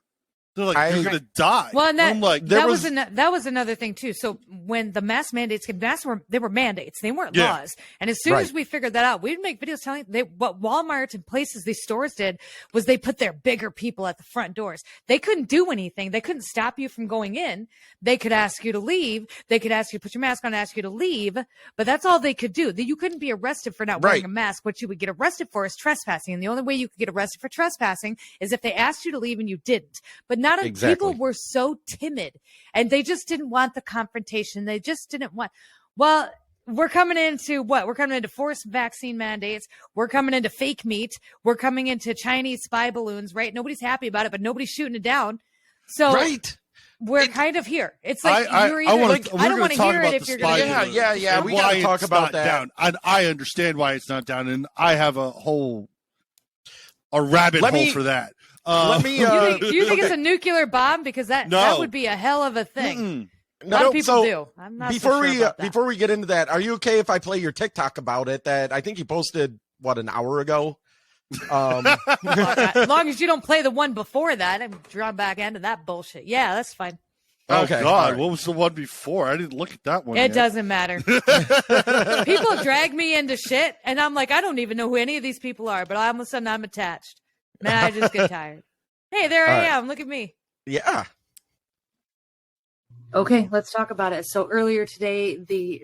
Speaker 2: They're like, you're gonna die.
Speaker 4: Well, and
Speaker 2: I'm like,
Speaker 4: that was another thing too. So when the mask mandates came, they were mandates. They weren't laws. And as soon as we figured that out, we'd make videos telling what Walmart and places, these stores did was they put their bigger people at the front doors. They couldn't do anything. They couldn't stop you from going in. They could ask you to leave. They could ask you to put your mask on, ask you to leave. But that's all they could do. You couldn't be arrested for not wearing a mask. What you would get arrested for is trespassing. And the only way you could get arrested for trespassing is if they asked you to leave and you didn't. But not people were so timid, and they just didn't want the confrontation. They just didn't want. Well, we're coming into what? We're coming into forced vaccine mandates. We're coming into fake meat. We're coming into Chinese spy balloons. Right? Nobody's happy about it, but nobody's shooting it down. So we're kind of here. It's like you're either. I don't want to hear it if you're going to.
Speaker 3: Yeah. We got to talk about that.
Speaker 2: Down. And I understand why it's not down, and I have a rabbit hole for that.
Speaker 3: Let me.
Speaker 4: You think it's a nuclear bomb? Because that would be a hell of a thing. A lot of people do. I'm not
Speaker 3: before
Speaker 4: so sure about that.
Speaker 3: before we get into that, are you okay if I play your TikTok about it? That I think you posted an hour ago.
Speaker 4: As long as you don't play the one before that, I'm drawn back into that bullshit. Yeah, that's fine.
Speaker 2: Oh,
Speaker 3: Okay,
Speaker 2: God.
Speaker 3: right.
Speaker 2: What was the one before? I didn't look at that one.
Speaker 4: It
Speaker 2: yet.
Speaker 4: doesn't matter. People drag me into shit, and I'm like, I don't even know who any of these people are, but all of a sudden I'm attached. Man, I just get tired. Hey, there I am. Look at me.
Speaker 3: Yeah.
Speaker 6: Okay, let's talk about it. So earlier today,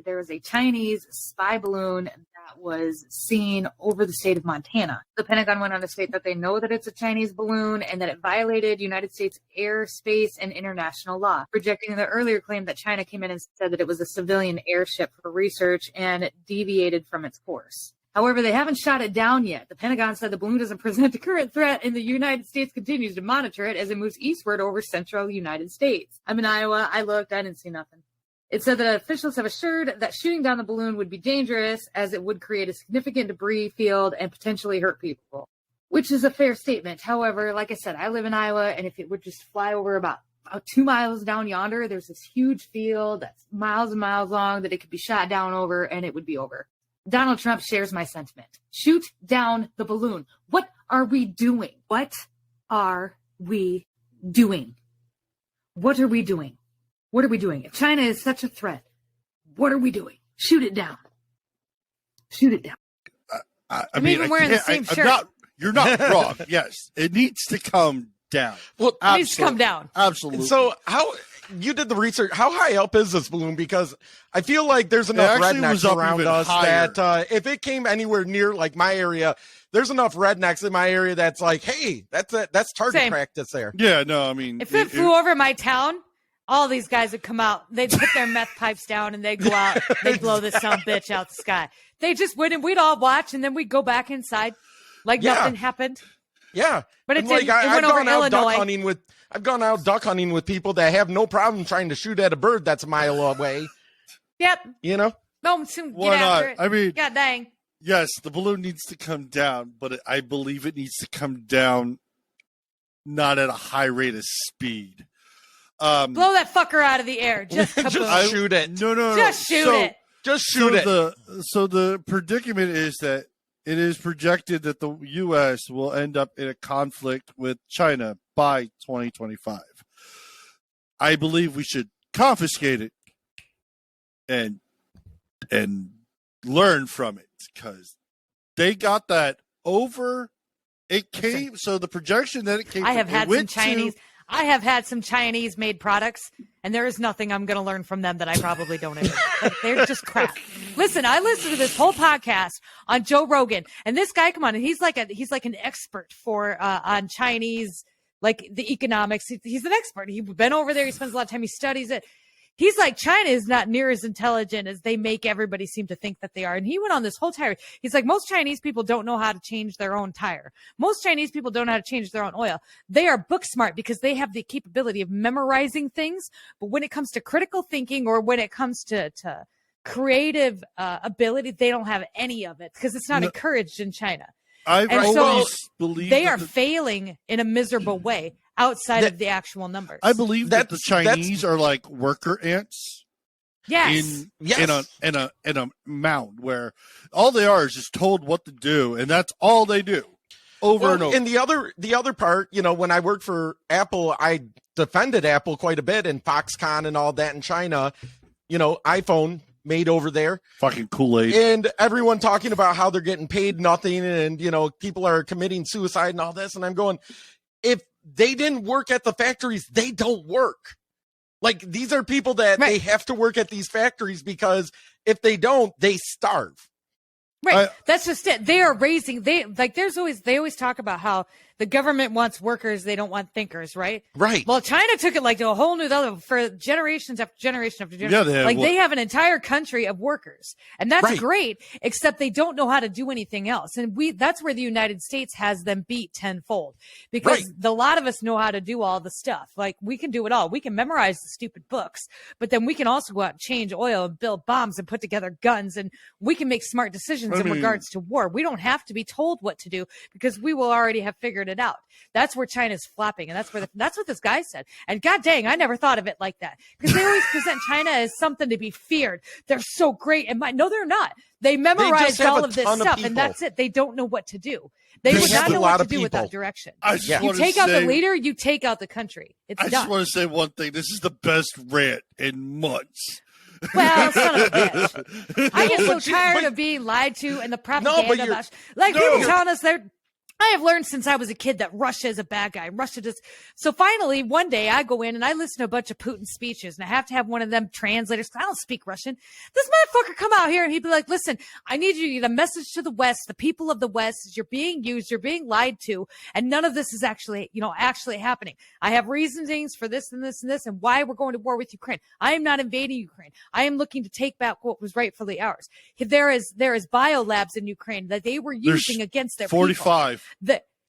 Speaker 6: there was a Chinese spy balloon that was seen over the state of Montana. The Pentagon went on to state that they know that it's a Chinese balloon and that it violated United States airspace and international law, rejecting the earlier claim that China came in and said that it was a civilian airship for research and deviated from its course. However, they haven't shot it down yet. The Pentagon said the balloon doesn't present a current threat, and the United States continues to monitor it as it moves eastward over central United States. I'm in Iowa. I looked. I didn't see nothing. It said that officials have assured that shooting down the balloon would be dangerous, as it would create a significant debris field and potentially hurt people, which is a fair statement. However, like I said, I live in Iowa, and if it would just fly over about 2 miles down yonder, there's this huge field that's miles and miles long that it could be shot down over, and it would be over. Donald Trump shares my sentiment. Shoot down the balloon. What are we doing? What are we doing? What are we doing? What are we doing? If China is such a threat, what are we doing? Shoot it down. Shoot it down.
Speaker 2: I mean,
Speaker 4: even wearing the same shirt.
Speaker 2: You're not wrong. Yes, it needs to come down.
Speaker 3: Well,
Speaker 4: It needs to come down.
Speaker 2: Absolutely.
Speaker 3: So how you did the research? How high up is this balloon? Because I feel like there's enough
Speaker 2: actually was
Speaker 3: rednecks
Speaker 2: up
Speaker 3: around
Speaker 2: even
Speaker 3: us
Speaker 2: higher.
Speaker 3: that if it came anywhere near like my area, there's enough rednecks in my area that's like, hey, that's target
Speaker 4: Same.
Speaker 3: practice there.
Speaker 2: Yeah, no, I mean,
Speaker 4: If it flew over my town, all these guys would come out. They'd put their meth pipes down and they'd go out. They'd blow this son of a bitch out the sky. They just wouldn't. We'd all watch and then we'd go back inside like nothing happened.
Speaker 3: Yeah,
Speaker 4: But it
Speaker 3: And,
Speaker 4: didn't.
Speaker 3: like,
Speaker 4: It went over
Speaker 3: gone out duck
Speaker 4: Illinois.
Speaker 3: hunting with. I've gone out duck hunting with people that have no problem trying to shoot at a bird that's a mile away.
Speaker 4: Yep.
Speaker 3: You know.
Speaker 4: No, soon
Speaker 2: Why
Speaker 4: get after
Speaker 2: not?
Speaker 4: it.
Speaker 2: I mean,
Speaker 4: God dang.
Speaker 2: yes, the balloon needs to come down, but I believe it needs to come down not at a high rate of speed.
Speaker 4: Blow that fucker out of the air. Just
Speaker 3: Just
Speaker 4: kaboom.
Speaker 3: shoot it.
Speaker 2: No.
Speaker 4: Just shoot
Speaker 2: So-
Speaker 4: it.
Speaker 3: Just shoot it.
Speaker 2: So the predicament is that it is projected that the U.S. will end up in a conflict with China by 2025. I believe we should confiscate it and learn from it because they got that over. It came. So the projection that it came.
Speaker 4: I have
Speaker 2: from, it
Speaker 4: had some
Speaker 2: went
Speaker 4: Chinese. I have had some Chinese made products, and there is nothing I'm going to learn from them that I probably don't even. Like, they're just crap. Listen, I listened to this whole podcast on Joe Rogan, and this guy, come on, and he's like an expert for on Chinese, like the economics. He's an expert. He's been over there. He spends a lot of time. He studies it. He's like, China is not near as intelligent as they make everybody seem to think that they are. And he went on this whole tirade. He's like, most Chinese people don't know how to change their own tire. Most Chinese people don't know how to change their own oil. They are book smart because they have the capability of memorizing things. But when it comes to critical thinking or when it comes to creative ability, they don't have any of it because it's not encouraged in China.
Speaker 2: I've
Speaker 4: And so
Speaker 2: always believed
Speaker 4: They
Speaker 2: that
Speaker 4: are failing in a miserable way outside of the actual numbers.
Speaker 2: I believe that the
Speaker 3: That's-
Speaker 2: Chinese are like worker ants.
Speaker 4: Yes.
Speaker 2: in a mound where all they are is just told what to do, and that's all they do over and over.
Speaker 3: And the other part, you know, when I worked for Apple, I defended Apple quite a bit and Foxconn and all that in China. You know, iPhone made over there,
Speaker 2: Fucking Kool-Aid.
Speaker 3: and everyone talking about how they're getting paid nothing, and you know, people are committing suicide and all this. And I'm going, if they didn't work at the factories, they don't work. Like, these are people that
Speaker 4: Right.
Speaker 3: they have to work at these factories because if they don't, they starve.
Speaker 4: Right. That's just it. They are raising, they always talk about how the government wants workers. They don't want thinkers. Right.
Speaker 3: Right.
Speaker 4: Well, China took it like to a whole new level for generations after generation after generation.
Speaker 2: Yeah,
Speaker 4: they have an entire country of workers, and that's
Speaker 3: Right.
Speaker 4: great, except they don't know how to do anything else. And that's where the United States has them beat tenfold because
Speaker 3: Right.
Speaker 4: a lot of us know how to do all the stuff. Like, we can do it all. We can memorize the stupid books, but then we can also go out and change oil and build bombs and put together guns, and we can make smart decisions in regards to war. We don't have to be told what to do because we will already have figured it out. That's where China's flopping, and that's what this guy said. And god dang, I never thought of it like that, because they always present China as something to be feared. They're so great, and no, they're not. They memorized all of this stuff, and that's it. They don't know what to do. They would not know what to do without direction. You take out the leader, you take out the country. It's done.
Speaker 2: I just want to say one thing. This is the best rant in months.
Speaker 4: Well, son of a bitch. I get so tired of being lied to and the propaganda about, like, people telling us I have learned since I was a kid that Russia is a bad guy. Russia just, so finally one day I go in and I listen to a bunch of Putin speeches, and I have to have one of them translators. I don't speak Russian. This motherfucker come out here and he'd be like, listen, I need you to get a message to the West, the people of the West, is you're being used, you're being lied to, and none of this is actually happening. I have reasonings for this and this and this and why we're going to war with Ukraine. I am not invading Ukraine. I am looking to take back what was rightfully ours. There is biolabs in Ukraine that they were using against their
Speaker 2: 45.
Speaker 4: people.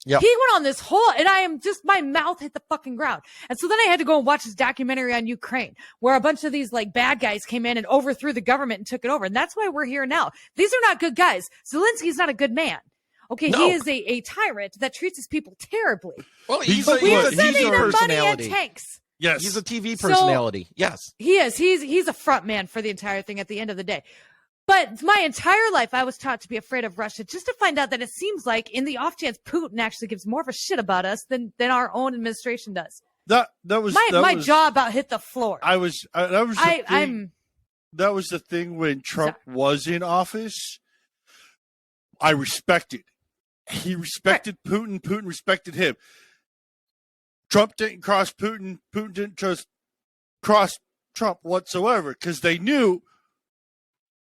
Speaker 4: He went on this whole, and I am just, my mouth hit the fucking ground. And so then I had to go and watch this documentary on Ukraine, where a bunch of these like bad guys came in and overthrew the government and took it over. And that's why we're here now. These are not good guys. Zelensky's not a good man. Okay, no. He is a tyrant that treats his people terribly.
Speaker 3: Well, he's a TV personality.
Speaker 4: Tanks.
Speaker 3: Yes, he's a TV personality. So, yes,
Speaker 4: he is. He's a front man for the entire thing at the end of the day. But my entire life, I was taught to be afraid of Russia, just to find out that it seems like, in the off chance, Putin actually gives more of a shit about us than our own administration does.
Speaker 2: That was
Speaker 4: my jaw about hit the floor.
Speaker 2: That was the thing when Trump was in office. I respected. He respected Putin. Putin respected him. Trump didn't cross Putin. Putin didn't just cross Trump whatsoever, because they knew.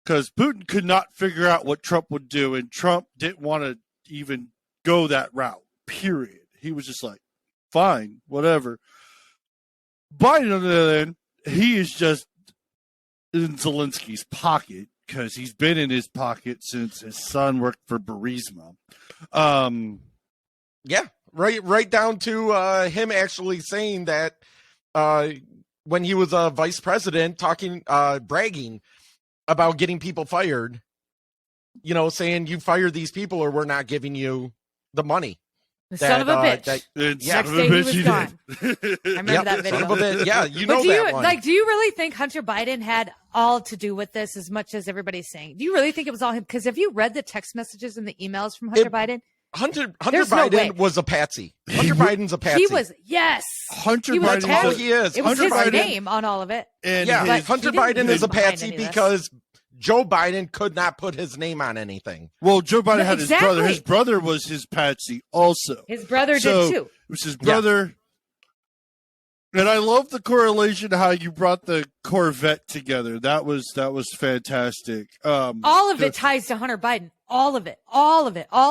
Speaker 2: Because Putin could not figure out what Trump would do, and Trump didn't want to even go that route, period. He was just like, fine, whatever. Biden, on the other end, he is just in Zelensky's pocket, because he's been in his pocket since his son worked for Burisma.
Speaker 3: Right down to him actually saying that when he was a vice president, bragging about getting people fired, saying you fired these people or we're not giving you the money.
Speaker 4: The son of a bitch. Next day he was gone. I remember that video.
Speaker 3: Son of a bitch. Yeah, that one.
Speaker 4: Do you really think Hunter Biden had all to do with this as much as everybody's saying? Do you really think it was all him? Because have you read the text messages and the emails from Hunter Biden?
Speaker 3: Hunter Biden was a patsy. Hunter Biden's a patsy.
Speaker 4: He was, yes.
Speaker 2: Hunter Biden.
Speaker 3: That's all he is.
Speaker 4: It was his name on all of it.
Speaker 3: And Hunter Biden is a patsy because Joe Biden could not put his name on anything.
Speaker 2: Well, Joe Biden had his brother. His brother was his patsy also.
Speaker 4: His brother did too.
Speaker 2: It was his brother. Yeah. And I love the correlation to how you brought the Corvette together. That was fantastic.
Speaker 4: All of it ties to Hunter Biden. All of it, all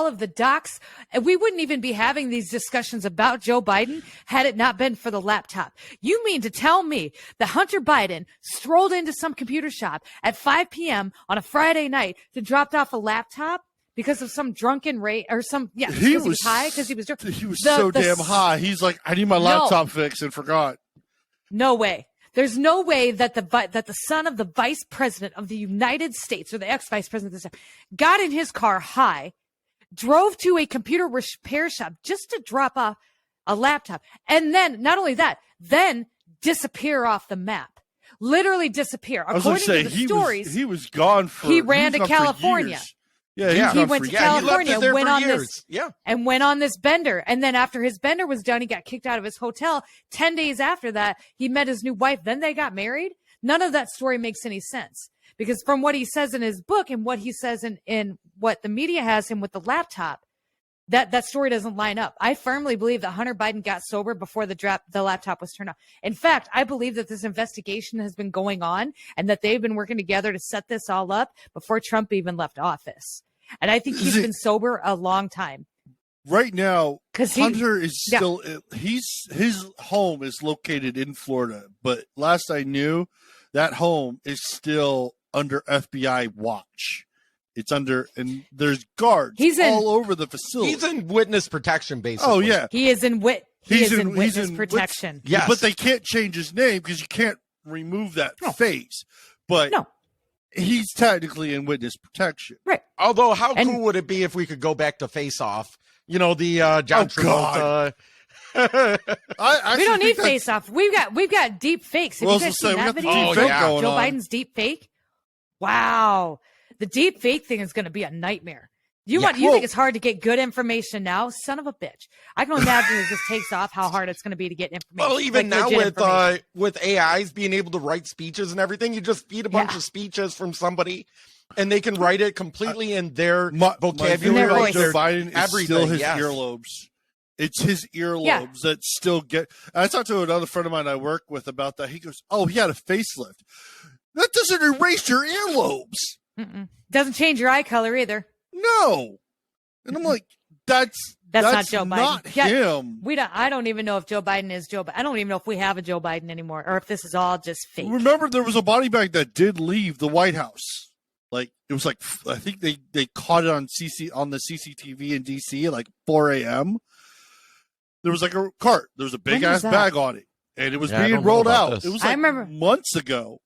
Speaker 4: of the docs. And we wouldn't even be having these discussions about Joe Biden had it not been for the laptop. You mean to tell me that Hunter Biden strolled into some computer shop at 5 p.m. on a Friday night to drop off a laptop because of some drunken rate or some, he was high because he was drunk.
Speaker 2: He was so damn high. He's like, I need my laptop fixed and forgot.
Speaker 4: No way. There's no way that the son of the vice president of the United States, or the ex-vice president of this time, got in his car high, drove to a computer repair shop just to drop off a laptop, and then, not only that, then disappear off the map. Literally disappear. According to the stories,
Speaker 2: he was gone for.
Speaker 4: He ran to California.
Speaker 2: He
Speaker 4: went to California, went on this bender. And then after his bender was done, he got kicked out of his hotel. 10 days after that, he met his new wife. Then they got married. None of that story makes any sense, because from what he says in his book and what he says in what the media has him with the laptop, that story doesn't line up. I firmly believe that Hunter Biden got sober before the laptop was turned off. In fact, I believe that this investigation has been going on and that they've been working together to set this all up before Trump even left office. And I think he's been sober a long time.
Speaker 2: Right now, Hunter is still his home is located in Florida, but last I knew, that home is still under FBI watch. It's under, and there's guards all over the facility.
Speaker 3: He's in witness protection, basically.
Speaker 2: Oh yeah,
Speaker 4: he is in witness protection.
Speaker 2: Yes, but they can't change his name because you can't remove that face. But he's technically in witness protection.
Speaker 4: Right.
Speaker 3: Although, how cool would it be if we could go back to Face Off the John
Speaker 2: God.
Speaker 3: Travolta.
Speaker 4: We don't need face off. We've got deep fakes. Have
Speaker 2: Well,
Speaker 4: you
Speaker 2: I
Speaker 4: guys
Speaker 2: was gonna
Speaker 4: seen
Speaker 2: say,
Speaker 4: that
Speaker 2: we
Speaker 4: video?
Speaker 2: got the
Speaker 3: deep fake
Speaker 2: going
Speaker 4: Joe
Speaker 2: on.
Speaker 4: Biden's deep fake. Wow, the deep fake thing is going to be a nightmare. You think it's hard to get good information now? Son of a bitch! I can imagine as this takes off, how hard it's going to be to get information.
Speaker 3: Well, even
Speaker 4: like,
Speaker 3: now with AIs being able to write speeches and everything, you just feed a bunch of speeches from somebody, and they can write it completely in their vocabulary.
Speaker 2: My Joe
Speaker 3: their
Speaker 2: Biden is
Speaker 3: everything,
Speaker 2: still his
Speaker 3: yes.
Speaker 2: earlobes. It's his earlobes that still get. I talked to another friend of mine I work with about that. He goes, "Oh, he had a facelift. That doesn't erase your earlobes.
Speaker 4: Doesn't change your eye color either.
Speaker 2: No." And I'm like, that's
Speaker 4: not Joe Biden.
Speaker 2: Not him.
Speaker 4: I don't even know if Joe Biden is Joe Biden. I don't even know if we have a Joe Biden anymore, or if this is all just fake.
Speaker 2: Remember, there was a body bag that did leave the White House. Like it was like I think they caught it on the CCTV in DC at like 4 a.m. There was like a cart. There was a big ass bag on it, and it was being rolled out.
Speaker 3: This.
Speaker 2: It was like
Speaker 4: I remember
Speaker 2: months ago.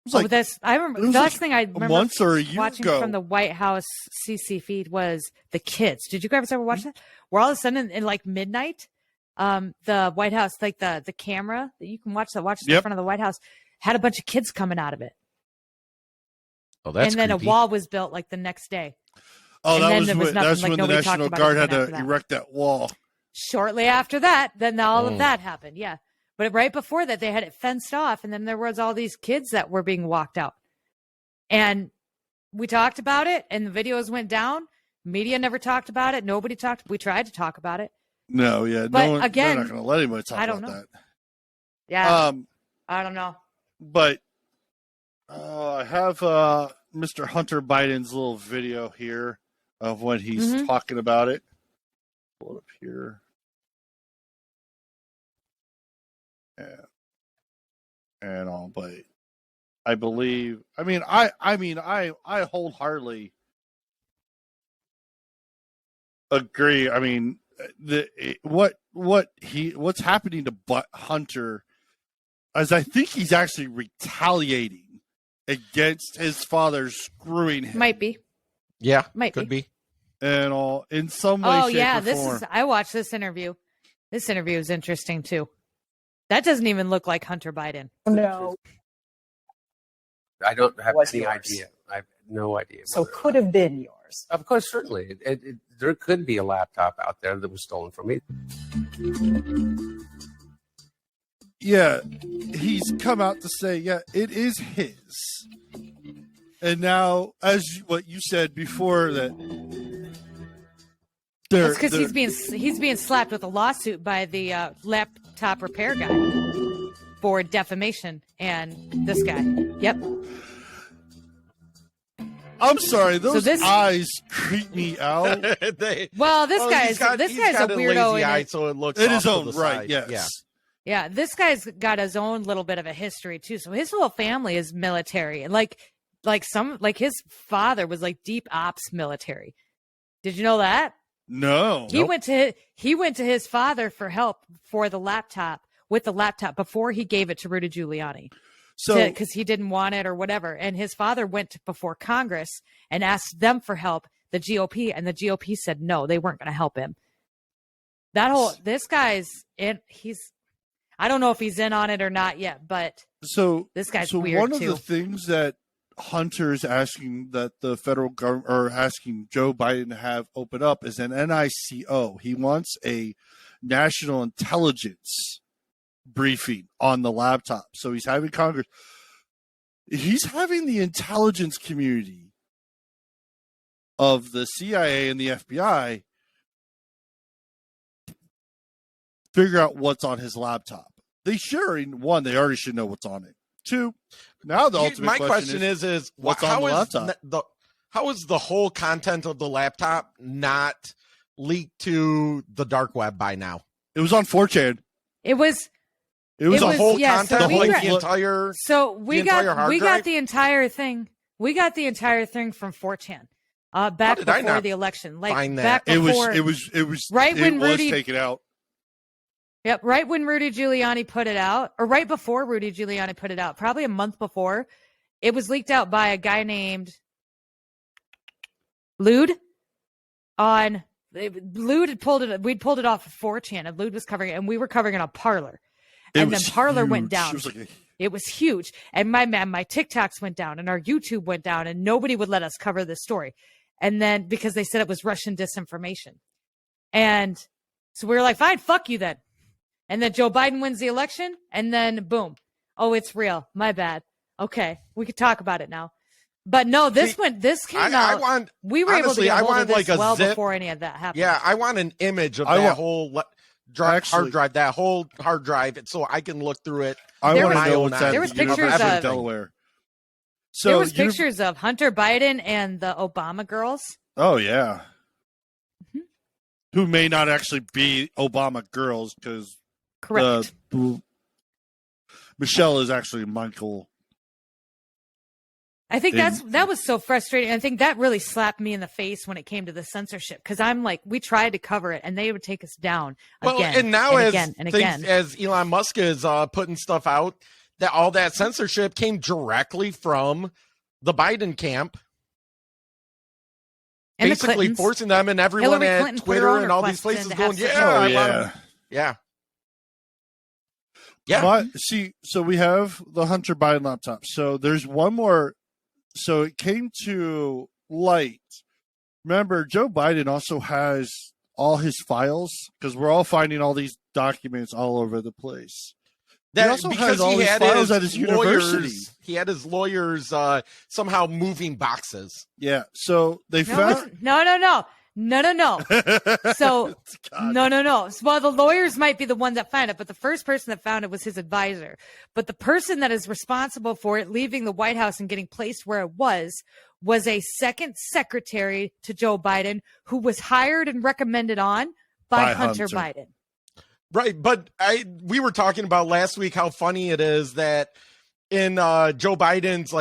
Speaker 2: It was like
Speaker 4: I remember
Speaker 2: it was
Speaker 4: the
Speaker 2: like
Speaker 4: last thing I remember
Speaker 2: months or a year
Speaker 4: watching
Speaker 2: ago
Speaker 4: from the White House CC feed was the kids. Did you guys ever watch that? Where all of a sudden in like midnight, the White House, like the camera that you can watch in front of the White House, had a bunch of kids coming out of it.
Speaker 3: Oh, that's
Speaker 4: and then
Speaker 3: creepy.
Speaker 4: a wall was built like the next day.
Speaker 2: Oh,
Speaker 4: And
Speaker 2: that was that's when the National Guard had to
Speaker 4: that.
Speaker 2: erect that wall.
Speaker 4: Shortly after that, then all of that happened. Yeah. But right before that, they had it fenced off. And then there was all these kids that were being walked out. And we talked about it and the videos went down. Media never talked about it. Nobody talked. We tried to talk about it.
Speaker 2: No, yeah.
Speaker 4: But
Speaker 2: no one,
Speaker 4: again,
Speaker 2: they're not going to let anybody talk
Speaker 4: I don't
Speaker 2: about
Speaker 4: know.
Speaker 2: that.
Speaker 4: Yeah. I don't know.
Speaker 2: But I have Mr. Hunter Biden's little video here of when he's talking about it. Pull it up here. And all, but I believe. I wholeheartily agree. I mean, what's happening to Hunter, as I think he's actually retaliating against his father screwing him.
Speaker 4: Might be.
Speaker 3: Yeah,
Speaker 4: Might
Speaker 3: be.
Speaker 2: And all in some way.
Speaker 4: Oh
Speaker 2: shape,
Speaker 4: yeah,
Speaker 2: or form.
Speaker 4: I watched this interview. This interview is interesting too. That doesn't even look like Hunter Biden.
Speaker 7: No.
Speaker 8: I don't have any idea. I have no idea.
Speaker 7: So it could have been yours.
Speaker 8: Of course, certainly. There could be a laptop out there that was stolen from me.
Speaker 2: Yeah, he's come out to say, yeah, it is his. And now, as what you said before, that
Speaker 4: That's because he's being slapped with a lawsuit by the laptop repair guy for defamation, and this guy. Yep.
Speaker 2: I'm sorry, those
Speaker 4: this-
Speaker 2: eyes creep me out.
Speaker 4: Well, this guy's
Speaker 3: he's got
Speaker 4: a
Speaker 3: a
Speaker 4: weirdo.
Speaker 3: lazy
Speaker 4: In
Speaker 3: eye,
Speaker 4: it.
Speaker 3: so it looks
Speaker 2: In
Speaker 3: off
Speaker 2: his
Speaker 3: to
Speaker 2: own
Speaker 3: the
Speaker 2: right,
Speaker 3: side.
Speaker 2: yes.
Speaker 3: Yeah.
Speaker 4: Yeah, this guy's got his own little bit of a history too. So his whole family is military, and like his father was like deep ops military. Did you know that?
Speaker 2: No.
Speaker 4: He went to his father for help with the laptop before he gave it to Rudy Giuliani.
Speaker 2: So
Speaker 4: Because he didn't want it or whatever. And his father went before Congress and asked them for help, the GOP, and the GOP said no, they weren't going to help him. This guy's in, I don't know if he's in on it or not yet, but this guy's weird
Speaker 2: one of
Speaker 4: too.
Speaker 2: the things that Hunter's asking that the federal government or asking Joe Biden to have open up is an NICO. He wants a national intelligence briefing on the laptop. So he's having Congress. He's having the intelligence community of the CIA and the FBI figure out what's on his laptop. They they already should know what's on it. Two, now the ultimate
Speaker 3: My
Speaker 2: question
Speaker 3: is
Speaker 2: what's on the laptop?
Speaker 3: How is the whole content of the laptop not leaked to the dark web by now?
Speaker 2: It was on 4chan.
Speaker 4: It was
Speaker 3: the whole
Speaker 4: yeah,
Speaker 3: content,
Speaker 4: so
Speaker 3: like the entire.
Speaker 4: So we
Speaker 3: entire hard
Speaker 4: got
Speaker 3: drive?
Speaker 4: the entire thing. We got the entire thing from 4chan. Back
Speaker 3: did I
Speaker 4: before
Speaker 3: not
Speaker 4: the election. Like
Speaker 3: find
Speaker 4: back
Speaker 3: that?
Speaker 4: before
Speaker 2: It was
Speaker 4: right when Rudy
Speaker 2: taken out.
Speaker 4: Yep, right when Rudy Giuliani put it out, or right before Rudy Giuliani put it out, probably a month before, it was leaked out by a guy named Lude on Lude had pulled it. We'd pulled it off of 4chan, and Lude was covering it, and we were covering it on Parlor. And then Parlor went down. It was huge. And my TikToks went down, and our YouTube went down, and nobody would let us cover this story. And then because they said it was Russian disinformation. And so we were like, fine, fuck you then. And then Joe Biden wins the election, and then boom. Oh, it's real. My bad. Okay, we could talk about it now. But no, this came out. We were able to get a hold of this well before any of that happened.
Speaker 3: Yeah, I want an image of that whole hard drive, that whole hard drive, so I can look through it.
Speaker 2: I want to know what's at
Speaker 4: there was
Speaker 2: the University
Speaker 4: pictures
Speaker 2: of
Speaker 4: of
Speaker 2: Delaware. So
Speaker 4: there was pictures of Hunter Biden and the Obama girls.
Speaker 2: Oh yeah, who may not actually be Obama girls because
Speaker 4: correct.
Speaker 2: Michelle is actually Michael.
Speaker 4: I think that was so frustrating. I think that really slapped me in the face when it came to the censorship because I'm like, we tried to cover it and they would take us down again.
Speaker 3: And now
Speaker 4: again.
Speaker 3: As Elon Musk is putting stuff out, that all that censorship came directly from the Biden camp,
Speaker 4: and
Speaker 3: basically forcing them and everyone at Twitter and all these places going, yeah.
Speaker 2: But see, so we have the Hunter Biden laptop. So there's one more. So it came to light. Remember, Joe Biden also has all his files because we're all finding all these documents all over the place. He also has all his files at his university.
Speaker 3: He had his lawyers somehow moving boxes.
Speaker 2: Yeah. So they found.
Speaker 4: No. So no. Well, the lawyers might be the one that found it, but the first person that found it was his advisor. But the person that is responsible for it leaving the White House and getting placed where it was a second secretary to Joe Biden who was hired and recommended on by Hunter Biden.
Speaker 3: Right, but we were talking about last week how funny it is that in Joe Biden's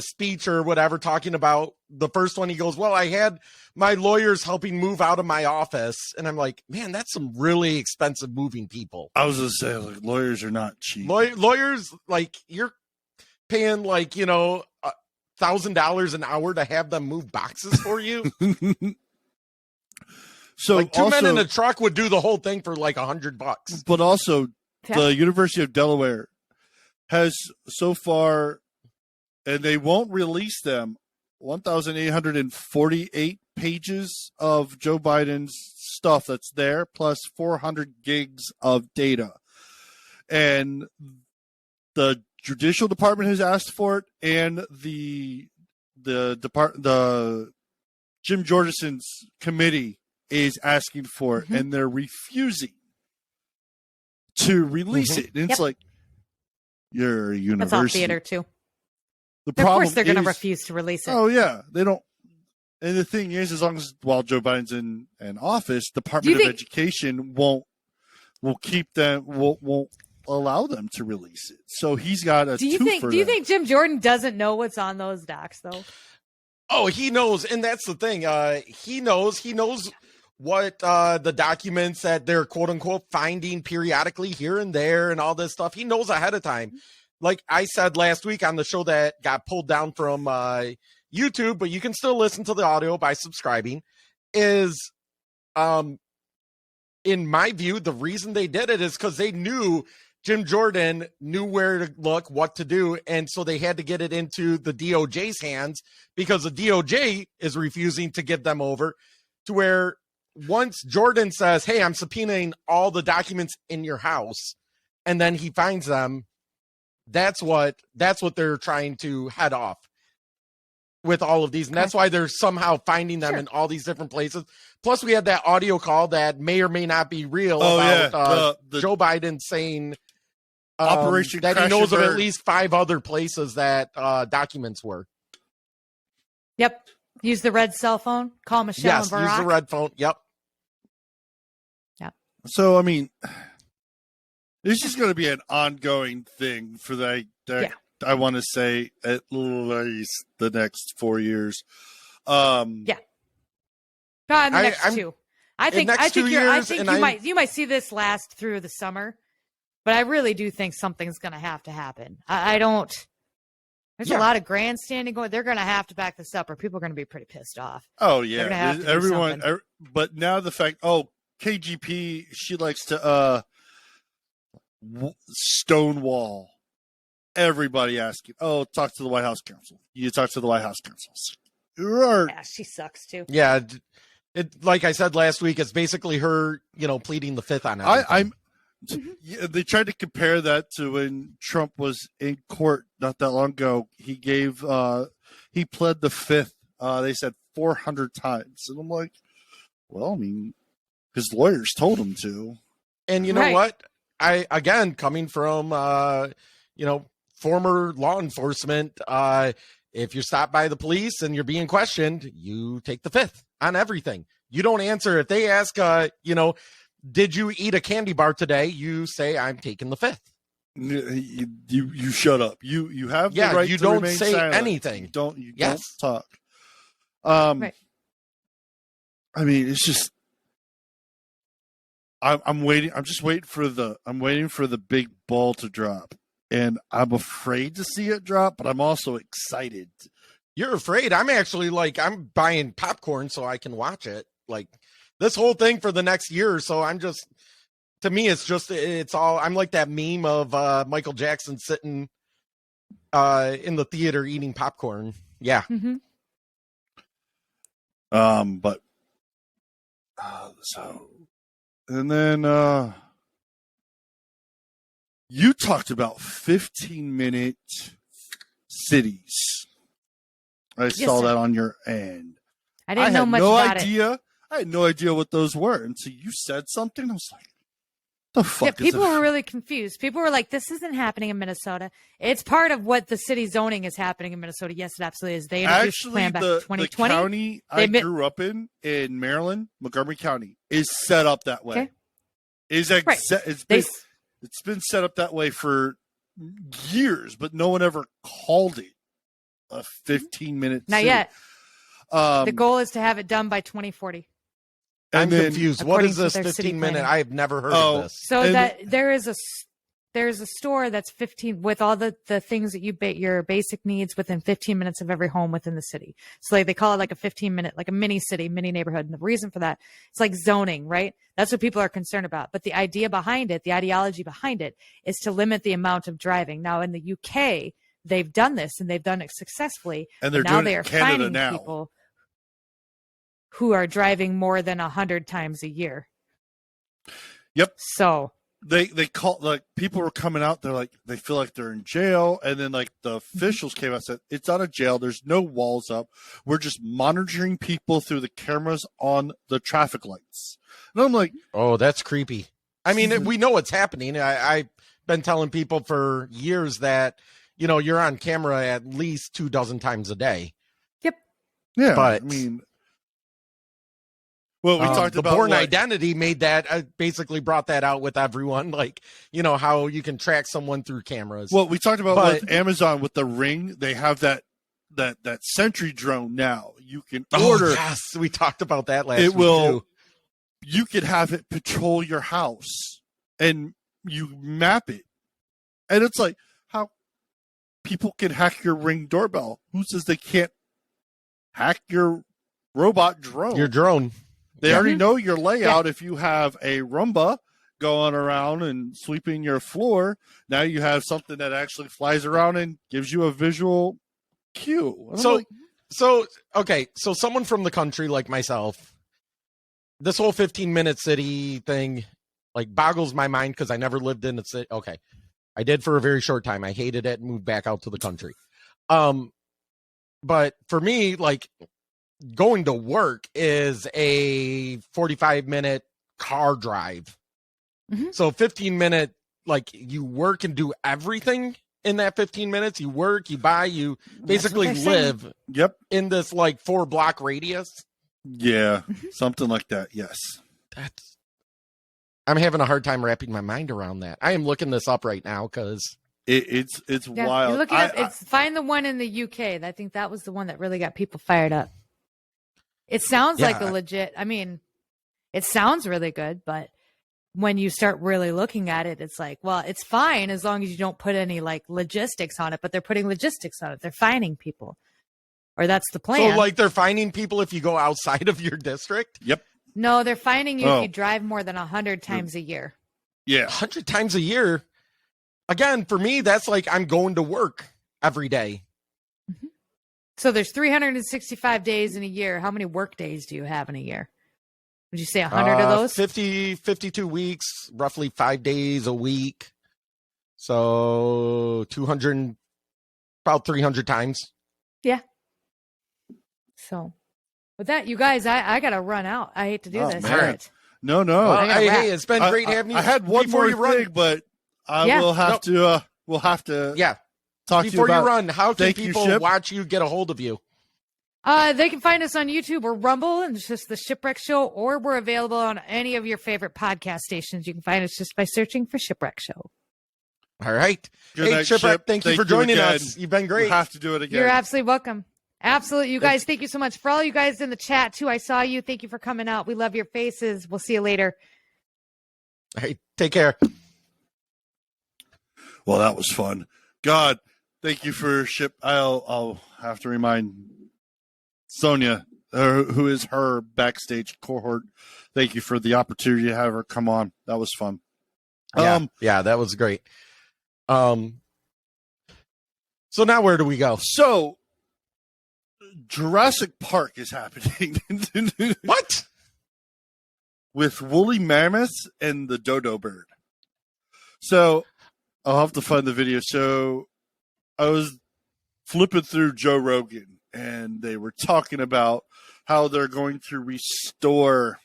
Speaker 3: speech or whatever, talking about the first one, he goes, well, I had my lawyers helping move out of my office. And I'm like, man, that's some really expensive moving people.
Speaker 2: I was going to say, lawyers are not cheap.
Speaker 3: Lawyers, you're paying $1,000 an hour to have them move boxes for you.
Speaker 2: So
Speaker 3: two men in a truck would do the whole thing for $100.
Speaker 2: But also the University of Delaware has so far, and they won't release them, 1,848 pages of Joe Biden's stuff that's there, plus 400 gigs of data. And the Judicial Department has asked for it, and the Jim Jorgensen's committee is asking for it, and they're refusing to release it. And it's like, you're a university.
Speaker 4: That's all theater too.
Speaker 2: Of course
Speaker 4: they're going to refuse to release it.
Speaker 2: Oh yeah, they don't. And the thing is, as long as while Joe Biden's in office, Department of Education won't allow them to release it. So he's got a. Do you
Speaker 4: think Jim Jordan doesn't know what's on those docs though?
Speaker 3: Oh, he knows, and that's the thing. He knows what the documents that they're quote unquote finding periodically here and there and all this stuff. He knows ahead of time. Like I said last week on the show that got pulled down from YouTube, but you can still listen to the audio by subscribing, is in my view, the reason they did it is because they knew Jim Jordan knew where to look, what to do, and so they had to get it into the DOJ's hands because the DOJ is refusing to give them over to where once Jordan says, hey, I'm subpoenaing all the documents in your house, and then he finds them, that's what they're trying to head off with all of these. And that's why they're somehow finding them in all these different places. Plus, we had that audio call that may or may not be real about Joe Biden saying
Speaker 2: Operation
Speaker 3: that he knows of at least 5 other places that documents were.
Speaker 4: Yep. Use the red cell phone. Call Michelle and Barack.
Speaker 3: Use the red phone. Yep.
Speaker 2: So, I mean, it's just going to be an ongoing thing for I want to say at least the next 4 years.
Speaker 4: Probably the next 2. I think you might see this last through the summer, but I really do think something's going to have to happen. I don't. There's
Speaker 3: Yeah.
Speaker 4: a lot of grandstanding going. They're going to have to back this up, or people are going to be pretty pissed off.
Speaker 2: Oh
Speaker 4: They're gonna
Speaker 2: yeah,
Speaker 4: have to do
Speaker 2: everyone.
Speaker 4: something.
Speaker 2: But now the fact, KGP, she likes to stonewall everybody asking. Oh, talk to the White House counsel. You talk to the White House counsels.
Speaker 4: Yeah, she sucks too.
Speaker 3: Yeah, it like I said last week, it's basically her, pleading the fifth on everything.
Speaker 2: Yeah, they tried to compare that to when Trump was in court not that long ago. He pled the fifth. They said 400 times, and I'm like, well, I mean, his lawyers told him to.
Speaker 3: And you know
Speaker 4: Right.
Speaker 3: what? Coming from former law enforcement, if you're stopped by the police and you're being questioned, you take the fifth on everything. You don't answer if they ask, did you eat a candy bar today? You say, I'm taking the fifth.
Speaker 2: You shut up. You have the right
Speaker 3: you
Speaker 2: to
Speaker 3: don't
Speaker 2: remain
Speaker 3: say
Speaker 2: silent.
Speaker 3: anything.
Speaker 2: You don't
Speaker 3: Yes.
Speaker 2: talk.
Speaker 4: Right.
Speaker 2: I mean, it's just I'm waiting. I'm waiting for the big ball to drop, and I'm afraid to see it drop, but I'm also excited.
Speaker 3: You're afraid. I'm actually I'm buying popcorn so I can watch it. Like this whole thing for the next year or so. To me, it's all, I'm like that meme of Michael Jackson sitting in the theater eating popcorn. Yeah.
Speaker 4: Mm-hmm.
Speaker 2: But and then you talked about 15-minute cities. I saw
Speaker 4: sir.
Speaker 2: that on your end.
Speaker 4: I didn't know much about it.
Speaker 2: I had no idea what those were until you said something. I was like, the fuck is
Speaker 4: People were really confused. People were like, this isn't happening in Minnesota. It's part of what the city zoning is happening in Minnesota. Yes, it absolutely is. They introduced the plan back in 2020.
Speaker 2: The county I grew up in Maryland, Montgomery County, is set up that way.
Speaker 4: Okay.
Speaker 2: It's been set up that way for years, but no one ever called it a 15-minute
Speaker 4: Not
Speaker 2: city.
Speaker 4: yet. The goal is to have it done by 2040.
Speaker 3: I'm confused. What is this
Speaker 4: their city
Speaker 3: 15-minute?
Speaker 4: planning.
Speaker 3: I have never heard of this.
Speaker 4: So that there's a store that's 15 with all the things that your basic needs within 15 minutes of every home within the city. So they call it like a 15-minute, like a mini city, mini neighborhood. And the reason for that, it's like zoning, right? That's what people are concerned about. But the idea behind it, the ideology behind it, is to limit the amount of driving. Now in the UK, they've done this and they've done it successfely.
Speaker 2: And they're
Speaker 4: now
Speaker 2: doing
Speaker 4: they
Speaker 2: it
Speaker 4: are
Speaker 2: in Canada
Speaker 4: finding
Speaker 2: now.
Speaker 4: people who are driving more than 100 times a year.
Speaker 2: Yep.
Speaker 4: So
Speaker 2: they call, like, people were coming out, they're like, they feel like they're in jail, and then like the officials came out and said, it's not a jail, there's no walls up, we're just monitoring people through the cameras on the traffic lights. And I'm like,
Speaker 3: oh, that's creepy. I mean, we know what's happening. I've been telling people for years that you're on camera at least 24 times a day.
Speaker 4: Yep.
Speaker 2: yeah,
Speaker 3: But
Speaker 2: I mean, well, we talked
Speaker 3: the
Speaker 2: about
Speaker 3: Born Identity made that, basically brought that out with everyone, like, how you can track someone through cameras.
Speaker 2: Well, we talked about with Amazon with the Ring. They have that Sentry drone now. You can order.
Speaker 3: Oh, yes, we talked about that last
Speaker 2: It
Speaker 3: week
Speaker 2: will.
Speaker 3: too.
Speaker 2: You could have it patrol your house, and you map it, and it's like how people can hack your Ring doorbell. Who says they can't hack your robot drone?
Speaker 3: Your drone.
Speaker 2: They already know your layout. If you have a Roomba going around and sweeping your floor, now you have something that actually flies around and gives you a visual cue.
Speaker 3: So someone from the country like myself, this whole 15-minute city thing, like, boggles my mind because I never lived in a city. Okay, I did for a very short time. I hated it and moved back out to the country. But for me, like, going to work is a 45-minute car drive.
Speaker 4: Mm-hmm.
Speaker 3: So 15-minute, like, you work and do everything in that 15 minutes. You work, you buy, you basically live in this like 4-block radius.
Speaker 2: Yeah, something like that. Yes.
Speaker 3: I'm having a hard time wrapping my mind around that. I am looking this up right now because
Speaker 2: it's wild.
Speaker 4: You're looking up, find the one in the UK. I think that was the one that really got people fired up. It sounds like a legit. I mean, it sounds really good, but when you start really looking at it, it's like, well, it's fine as long as you don't put any like logistics on it, but they're putting logistics on it. They're fining people, or that's the plan.
Speaker 3: So like they're fining people if you go outside of your district?
Speaker 2: Yep.
Speaker 4: No, they're fining you
Speaker 2: Oh.
Speaker 4: if you drive more than 100 times a year.
Speaker 2: Yeah.
Speaker 3: 100 times a year. Again, for me, that's like I'm going to work every day.
Speaker 4: So there's 365 days in a year. How many work days do you have in a year? Would you say 100 of those?
Speaker 3: 52 weeks, roughly 5 days a week. So 200, about 300 times.
Speaker 4: Yeah. So with that, you guys, I got to run out. I hate to do
Speaker 2: Oh,
Speaker 4: this.
Speaker 2: man.
Speaker 4: But
Speaker 2: No.
Speaker 3: Well,
Speaker 4: I gotta
Speaker 3: hey,
Speaker 4: wrap.
Speaker 3: it's been great having you.
Speaker 2: I had one
Speaker 3: Before
Speaker 2: more
Speaker 3: you run,
Speaker 2: thing, but I
Speaker 4: Yeah.
Speaker 2: will have to. We'll have to.
Speaker 3: yeah.
Speaker 2: Talk to you
Speaker 3: Before you
Speaker 2: about.
Speaker 3: run, how can
Speaker 2: Thank you,
Speaker 3: people
Speaker 2: Ship.
Speaker 3: watch you, get a hold of you?
Speaker 4: they can find us on YouTube or Rumble, and it's just the Shipwreck Show, or we're available on any of your favorite podcast stations. You can find us just by searching for Shipwreck Show.
Speaker 3: All right.
Speaker 2: Good
Speaker 3: Hey,
Speaker 2: night,
Speaker 3: Shipwreck,
Speaker 2: Ship.
Speaker 3: thank you for joining
Speaker 2: again.
Speaker 3: us. You've been great.
Speaker 2: We'll have to do it again.
Speaker 4: You're absolutely welcome. Absolutely. You guys, thank you so much. For all you guys in the chat, too, I saw you. Thank you for coming out. We love your faces. We'll see you later.
Speaker 3: All right. Take care.
Speaker 2: Well, that was fun. God, thank you for Ship. I'll have to remind Sonia, who is her backstage cohort. Thank you for the opportunity to have her come on. That was fun.
Speaker 3: Yeah, that was great. So now where do we go?
Speaker 2: So Jurassic Park is happening.
Speaker 3: What?
Speaker 2: With woolly mammoths and the dodo bird. So I'll have to find the video. So I was flipping through Joe Rogan, and they were talking about how they're going to restore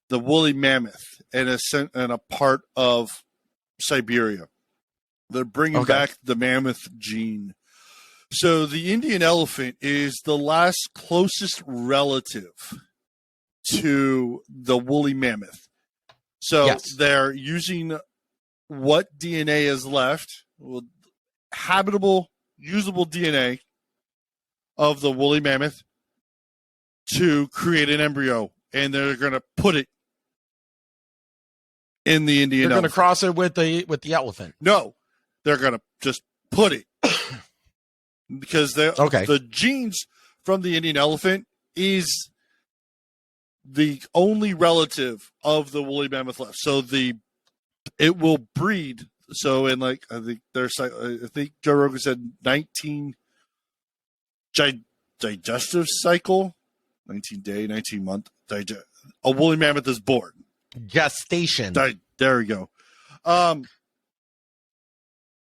Speaker 2: the woolly mammoth in a part of Siberia. They're bringing back the mammoth gene. So the Indian elephant is the last closest relative to the woolly mammoth. So they're using what DNA is left, habitable, usable DNA of the woolly mammoth to create an embryo, and they're going to put it in the Indian
Speaker 3: They're going to
Speaker 2: elephant.
Speaker 3: cross it with the elephant.
Speaker 2: No, they're going to just put it because the genes from the Indian elephant is the only relative of the woolly mammoth left. So it will breed. So in I think Joe Rogan said 19 digestive cycle, 19-day, 19-month a woolly mammoth is born.
Speaker 3: Gestation.
Speaker 2: There we go.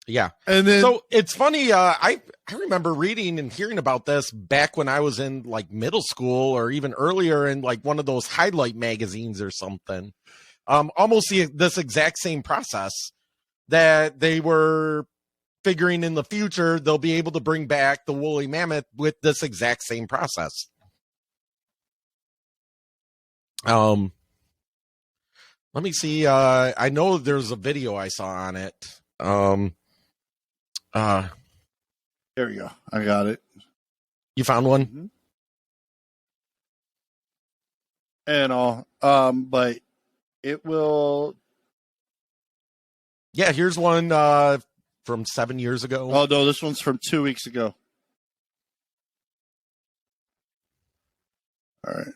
Speaker 3: Yeah.
Speaker 2: And then
Speaker 3: so it's funny. I remember reading and hearing about this back when I was in like middle school or even earlier in like one of those highlight magazines or something. Almost this exact same process that they were figuring in the future they'll be able to bring back the woolly mammoth with this exact same process. Let me see. I know there's a video I saw on it.
Speaker 2: There we go. I got it.
Speaker 3: You found one?
Speaker 2: Mm-hmm. And all. But it will.
Speaker 3: Yeah, here's one from 7 years ago.
Speaker 2: Oh no, this one's from 2 weeks ago. All right.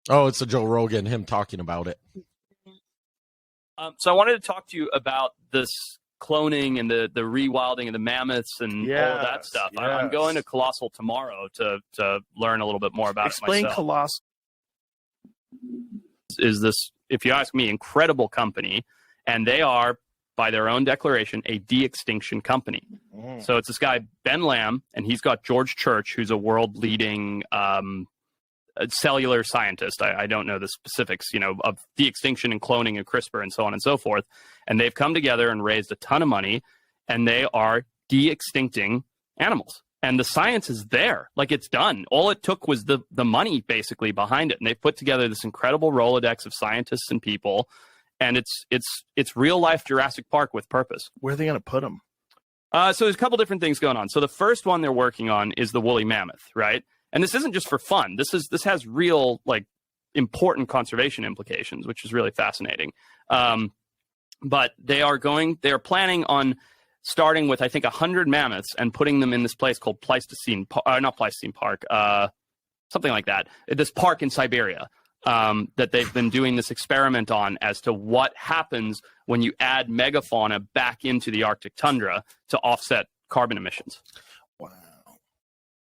Speaker 3: Oh, it's a Joe Rogan, him talking about it.
Speaker 9: So I wanted to talk to you about this cloning and the rewilding of the mammoths and all of that stuff.
Speaker 10: Yes.
Speaker 9: I'm going to Colossal tomorrow to learn a little bit more about
Speaker 10: Explain
Speaker 9: it myself.
Speaker 10: Colossal.
Speaker 9: Is this, if you ask me, incredible company, and they are, by their own declaration, a de-extinction company. So it's this guy, Ben Lamb, and he's got George Church, who's a world-leading cellular scientist. I don't know the specifics, of de-extinction and cloning and CRISPR and so on and so forth. And they've come together and raised a ton of money, and they are de-extincting animals. And the science is there. Like, it's done. All it took was the money, basically, behind it. And they've put together this incredible Rolodex of scientists and people. And it's real-life Jurassic Park with purpose.
Speaker 10: Where are they going to put them?
Speaker 9: So there's a couple different things going on. So the first one they're working on is the woolly mammoth, right? And this isn't just for fun. This has real like important conservation implications, which is really fascinating. But they are planning on starting with, I think, 100 mammoths and putting them in this place called not Pleistocene Park, something like that. This park in Siberia that they've been doing this experiment on as to what happens when you add megafauna back into the Arctic tundra to offset carbon emissions.
Speaker 10: Wow.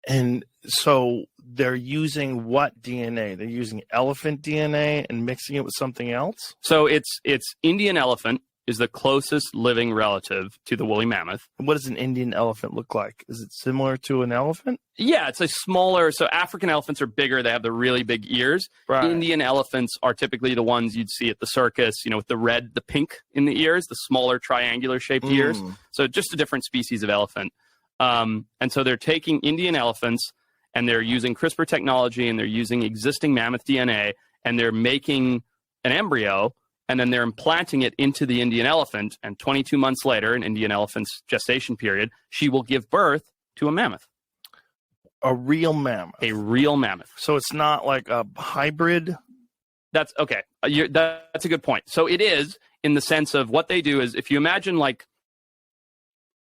Speaker 10: And so they're using what DNA? They're using elephant DNA and mixing it with something else?
Speaker 9: So it's Indian elephant is the closest living relative to the woolly mammoth.
Speaker 10: What does an Indian elephant look like? Is it similar to an elephant?
Speaker 9: Yeah, it's a smaller. So African elephants are bigger. They have the really big ears.
Speaker 10: Right.
Speaker 9: Indian elephants are typically the ones you'd see at the circus, with the pink in the ears, the smaller triangular shaped ears. So just a different species of elephant. And so they're taking Indian elephants and they're using CRISPR technology and they're using existing mammoth DNA and they're making an embryo and then they're implanting it into the Indian elephant. And 22 months later, an Indian elephant's gestation period, she will give birth to a mammoth.
Speaker 10: A real mammoth.
Speaker 9: A real mammoth.
Speaker 10: So it's not like a hybrid?
Speaker 9: That's okay. That's a good point. So it is in the sense of what they do is if you imagine the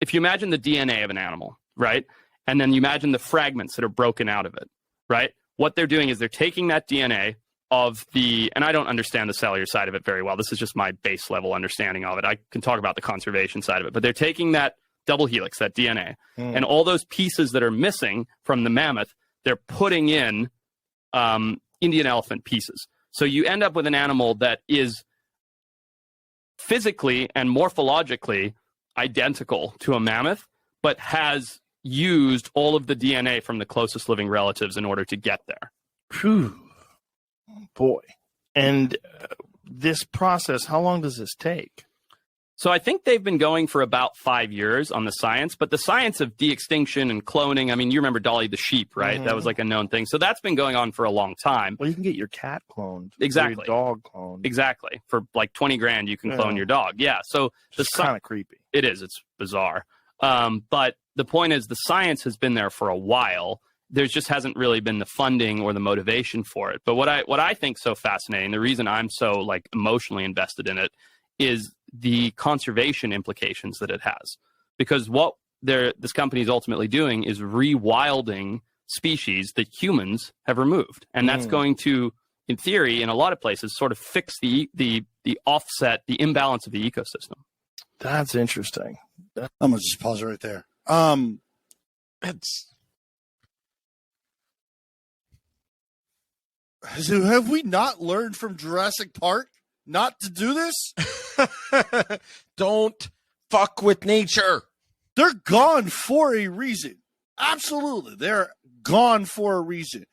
Speaker 9: DNA of an animal, right? And then you imagine the fragments that are broken out of it, right? What they're doing is they're taking that DNA and I don't understand the cellular side of it very well. This is just my base level understanding of it. I can talk about the conservation side of it, but they're taking that double helix, that DNA, and all those pieces that are missing from the mammoth, they're putting in Indian elephant pieces. So you end up with an animal that is physically and morphologically identical to a mammoth, but has used all of the DNA from the closest living relatives in order to get there.
Speaker 10: Phew. Boy. And this process, how long does this take?
Speaker 9: So I think they've been going for about 5 years on the science, but the science of de-extinction and cloning, I mean, you remember Dolly the sheep, right?
Speaker 10: Mm-hmm.
Speaker 9: That was like a known thing. So that's been going on for a long time.
Speaker 10: Well, you can get your cat cloned.
Speaker 9: Exactly.
Speaker 10: Or your dog cloned.
Speaker 9: Exactly. For like 20 grand, you can clone your dog. Yeah. So
Speaker 10: it's kind of creepy.
Speaker 9: It is. It's bizarre. But the point is the science has been there for a while. There just hasn't really been the funding or the motivation for it. But what I think so fascinating, the reason I'm so like emotionally invested in it is the conservation implications that it has. Because what this company is ultimately doing is rewilding species that humans have removed. And that's going to, in theory, in a lot of places, sort of fix the offset, the imbalance of the ecosystem.
Speaker 10: That's interesting.
Speaker 2: I'm going to just pause it right there. Have we not learned from Jurassic Park not to do this?
Speaker 3: Don't fuck with nature.
Speaker 2: They're gone for a reason. Absolutely. They're gone for a reason.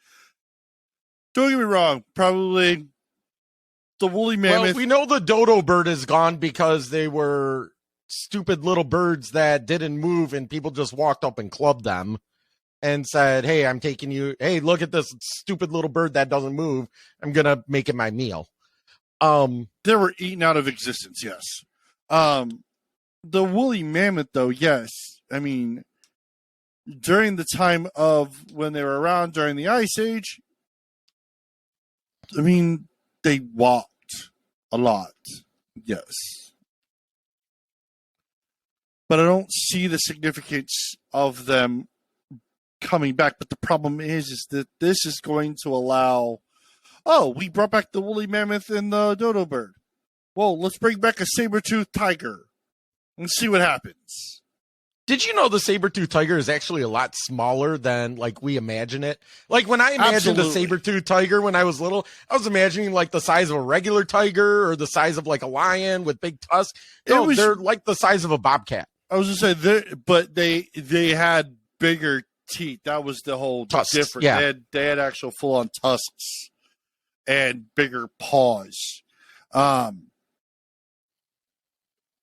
Speaker 2: Don't get me wrong. Probably the woolly mammoth.
Speaker 3: Well, we know the dodo bird is gone because they were stupid little birds that didn't move and people just walked up and clubbed them and said, hey, I'm taking you. Hey, look at this stupid little bird that doesn't move. I'm going to make it my meal.
Speaker 2: They were eaten out of existence, yes. The woolly mammoth, though, yes. I mean, during the time of when they were around during the Ice Age, I mean, they walked a lot, yes. But I don't see the significance of them coming back. But the problem is that this is going to allow, we brought back the woolly mammoth and the dodo bird. Well, let's bring back a saber-toothed tiger and see what happens.
Speaker 3: Did you know the saber-toothed tiger is actually a lot smaller than like we imagine it? Like when I imagined a saber-toothed tiger when I was little, I was imagining like the size of a regular tiger or the size of like a lion with big tusks. No, they're like the size of a bobcat.
Speaker 2: I was going to say, but they had bigger teeth. That was the whole difference.
Speaker 3: Yeah.
Speaker 2: They had actual full-on tusks and bigger paws.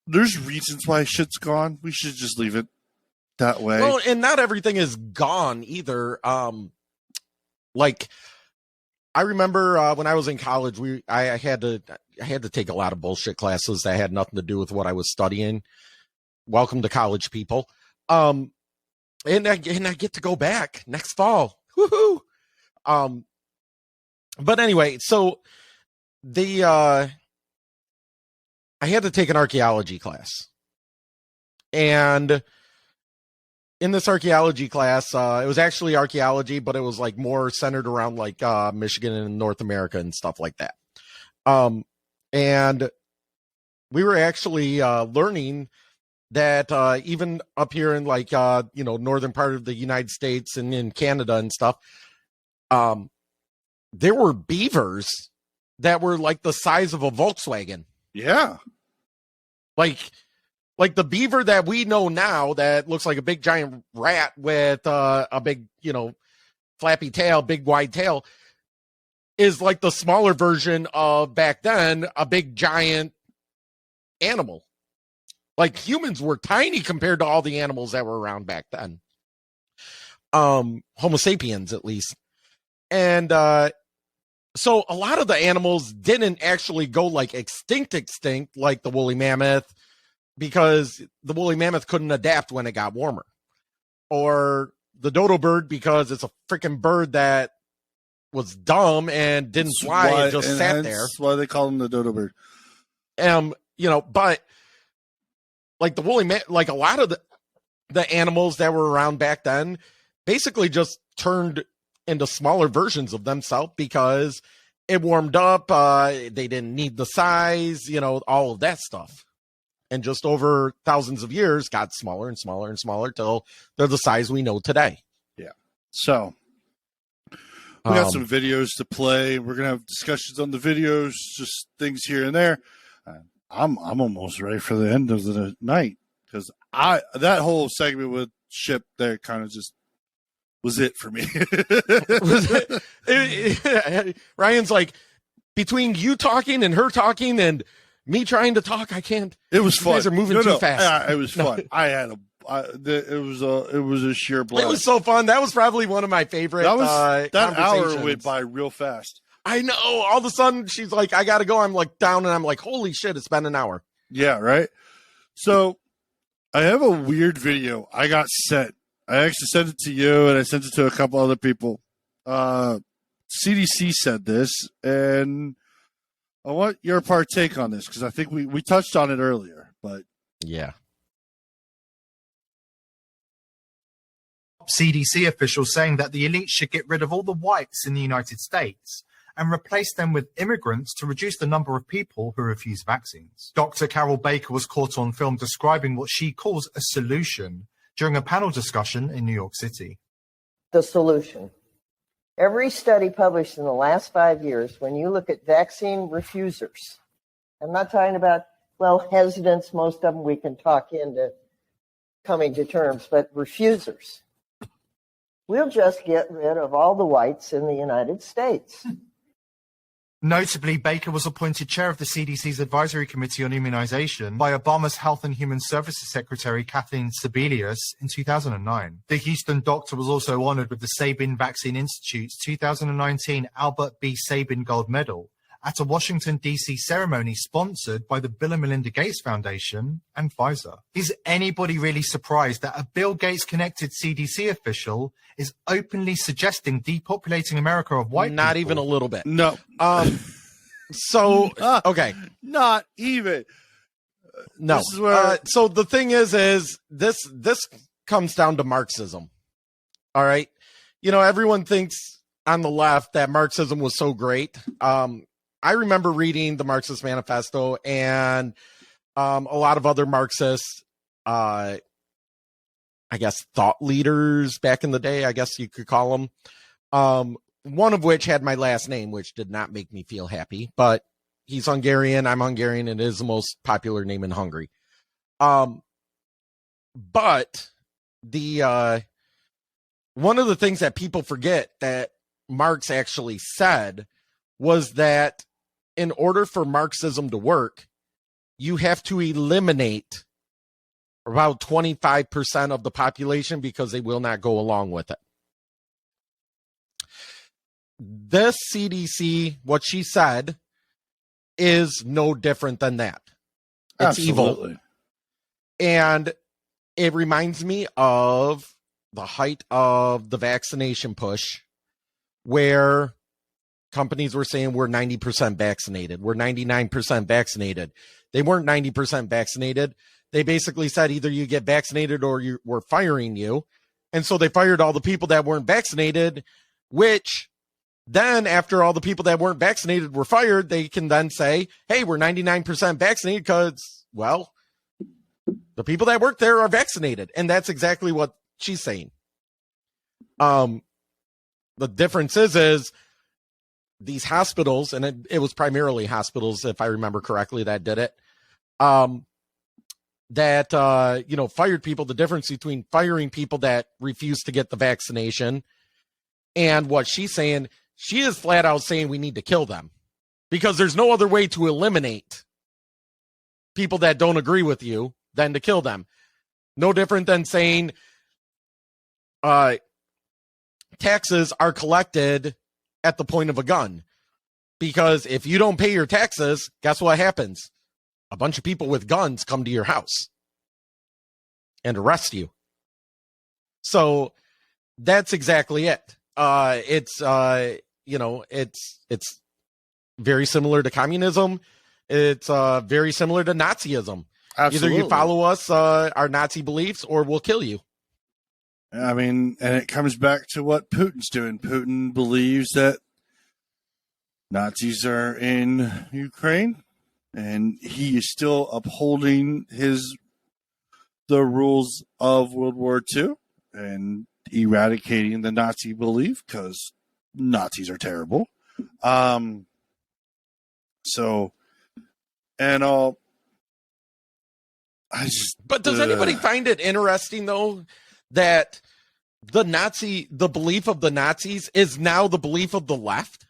Speaker 2: There's reasons why shit's gone. We should just leave it that way.
Speaker 3: Well, and not everything is gone either. Like I remember when I was in college, I had to take a lot of bullshit classes that had nothing to do with what I was studying. Welcome to college, people. And I get to go back next fall. Woohoo! But anyway, so I had to take an archaeology class, and in this archaeology class, it was actually archaeology, but it was like more centered around like Michigan and North America and stuff like that. And we were actually learning that even up here in like northern part of the United States and in Canada and stuff, there were beavers that were like the size of a Volkswagen.
Speaker 2: Yeah.
Speaker 3: Like the beaver that we know now that looks like a big giant rat with a big, flappy tail, big wide tail, is like the smaller version of back then, a big giant animal. Like humans were tiny compared to all the animals that were around back then. Homo sapiens, at least. And so a lot of the animals didn't actually go like extinct, like the woolly mammoth, because the woolly mammoth couldn't adapt when it got warmer. Or the dodo bird, because it's a freaking bird that was dumb and didn't fly and just sat there.
Speaker 2: That's why they call him the dodo bird.
Speaker 3: But like the woolly like a lot of the animals that were around back then basically just turned into smaller versions of themselves because it warmed up. They didn't need the size, all of that stuff. And just over thousands of years got smaller and smaller and smaller till they're the size we know today.
Speaker 2: Yeah. So we got some videos to play. We're going to have discussions on the videos, just things here and there. I'm almost ready for the end of the night because that whole segment with Ship there kind of just was it for me.
Speaker 3: Ryan's like, between you talking and her talking and me trying to talk, I can't.
Speaker 2: It was fun.
Speaker 3: You guys are moving too fast.
Speaker 2: It was fun. It was a sheer blast.
Speaker 3: It was so fun. That was probably one of my favorite.
Speaker 2: That hour went by real fast.
Speaker 3: I know. All of a sudden, she's like, I got to go. I'm like down and I'm like, holy shit, it's been an hour.
Speaker 2: Yeah, right? So I have a weird video I got sent. I actually sent it to you and I sent it to a couple other people. CDC said this, and I want your partake on this because I think we touched on it earlier. But
Speaker 3: yeah.
Speaker 11: CDC officials saying that the elite should get rid of all the whites in the United States and replace them with immigrants to reduce the number of people who refuse vaccines. Dr. Carol Baker was caught on film describing what she calls a solution during a panel discussion in New York City.
Speaker 12: The solution. Every study published in the last 5 years, when you look at vaccine refusers, I'm not talking about, hesitants, most of them we can talk into coming to terms, but refusers. We'll just get rid of all the whites in the United States.
Speaker 11: Notably, Baker was appointed chair of the CDC's Advisory Committee on Immunization by Obama's Health and Human Services Secretary Kathleen Sebelius in 2009. The Houston doctor was also honored with the Sabin Vaccine Institute's 2019 Albert B. Sabin Gold Medal at a Washington, D.C. ceremony sponsored by the Bill and Melinda Gates Foundation and Pfizer. Is anybody really surprised that a Bill Gates-connected CDC official is openly suggesting depopulating America of white people?
Speaker 3: Not even a little bit.
Speaker 2: No.
Speaker 3: So, okay.
Speaker 2: Not even.
Speaker 3: No.
Speaker 2: This is where...
Speaker 3: so the thing is this comes down to Marxism. All right. Everyone thinks on the left that Marxism was so great. I remember reading the Marxist Manifesto and a lot of other Marxist, I guess, thought leaders back in the day, I guess you could call them. One of which had my last name, which did not make me feel happy, but he's Hungarian. I'm Hungarian, and it is the most popular name in Hungary. But the one of the things that people forget that Marx actually said was that in order for Marxism to work, you have to eliminate about 25% of the population because they will not go along with it. This CDC, what she said, is no different than that. It's
Speaker 2: Absolutely
Speaker 3: evil. And it reminds me of the height of the vaccination push, where companies were saying we're 90% vaccinated. We're 99% vaccinated. They weren't 90% vaccinated. They basically said either you get vaccinated or we're firing you. And so they fired all the people that weren't vaccinated, which then after all the people that weren't vaccinated were fired, they can then say, hey, we're 99% vaccinated because, well, the people that work there are vaccinated. And that's exactly what she's saying. The difference is these hospitals, and it was primarily hospitals, if I remember correctly, that did it, fired people. The difference between firing people that refuse to get the vaccination and what she's saying, she is flat out saying we need to kill them because there's no other way to eliminate people that don't agree with you than to kill them. No different than saying taxes are collected at the point of a gun. Because if you don't pay your taxes, guess what happens? A bunch of people with guns come to your house and arrest you. So that's exactly it. It's very similar to communism. It's very similar to Nazism.
Speaker 2: Absolutely.
Speaker 3: Either you follow us, our Nazi beliefs, or we'll kill you.
Speaker 2: I mean, and it comes back to what Putin's doing. Putin believes that Nazis are in Ukraine, and he is still upholding the rules of World War II and eradicating the Nazi belief because Nazis are terrible. But
Speaker 3: does anybody find it interesting though that the belief of the Nazis is now the belief of the left?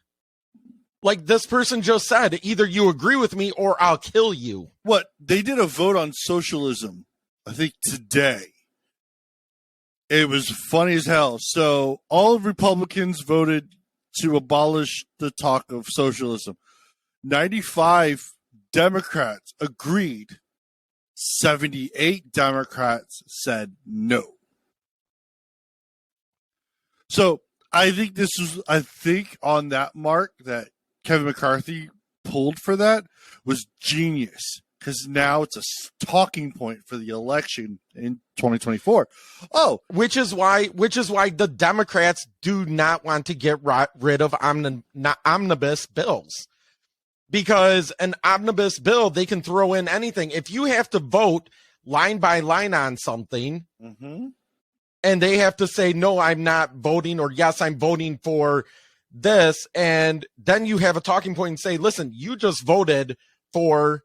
Speaker 3: Like this person just said, either you agree with me or I'll kill you.
Speaker 2: What? They did a vote on socialism, I think today. It was funny as hell. So all Republicans voted to abolish the talk of socialism. 95 Democrats agreed. 78 Democrats said no. So I think on that mark that Kevin McCarthy pulled for that was genius because now it's a talking point for the election in 2024. Oh,
Speaker 3: which is why the Democrats do not want to get rid of omnibus bills. Because an omnibus bill, they can throw in anything. If you have to vote line by line on something, and they have to say, no, I'm not voting, or yes, I'm voting for this, and then you have a talking point and say, listen, you just voted for,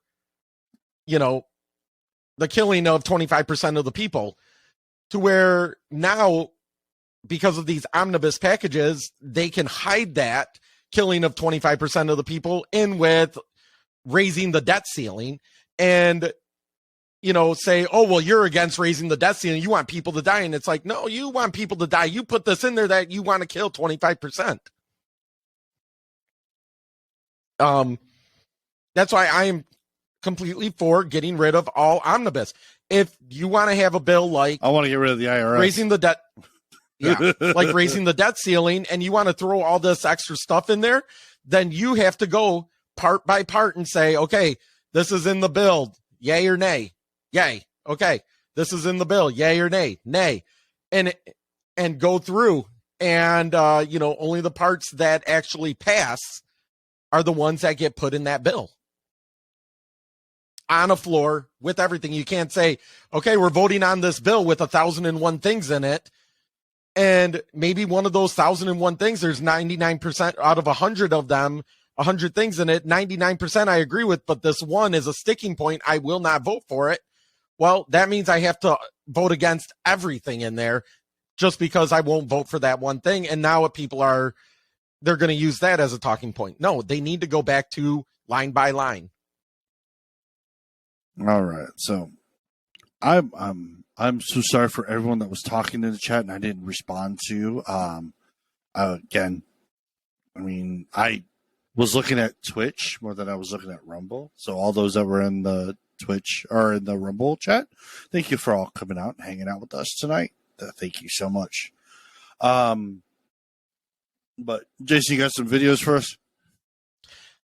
Speaker 3: the killing of 25% of the people, to where now, because of these omnibus packages, they can hide that killing of 25% of the people in with raising the debt ceiling and, say, oh, well, you're against raising the debt ceiling. You want people to die. And it's like, no, you want people to die. You put this in there that you want to kill 25%. That's why I am completely for getting rid of all omnibus. If you want to have a bill like
Speaker 2: I want to get rid of the IRS.
Speaker 3: Raising the debt. Yeah, like raising the debt ceiling, and you want to throw all this extra stuff in there, then you have to go part by part and say, okay, this is in the bill, yay or nay? Yay. Okay, this is in the bill, yay or nay? Nay. And go through, and only the parts that actually pass are the ones that get put in that bill. On a floor with everything. You can't say, okay, we're voting on this bill with 1,001 things in it. And maybe one of those 1,001 things, there's 99% out of 100 of them, 100 things in it. 99% I agree with, but this one is a sticking point. I will not vote for it. Well, that means I have to vote against everything in there just because I won't vote for that one thing. And now what people are, they're going to use that as a talking point. No, they need to go back to line by line.
Speaker 2: All right. So I'm so sorry for everyone that was talking in the chat and I didn't respond to. Again, I mean, I was looking at Twitch more than I was looking at Rumble. So all those that were in the Twitch or in the Rumble chat. Thank you for all coming out and hanging out with us tonight. Thank you so much. But Jason, you got some videos for us?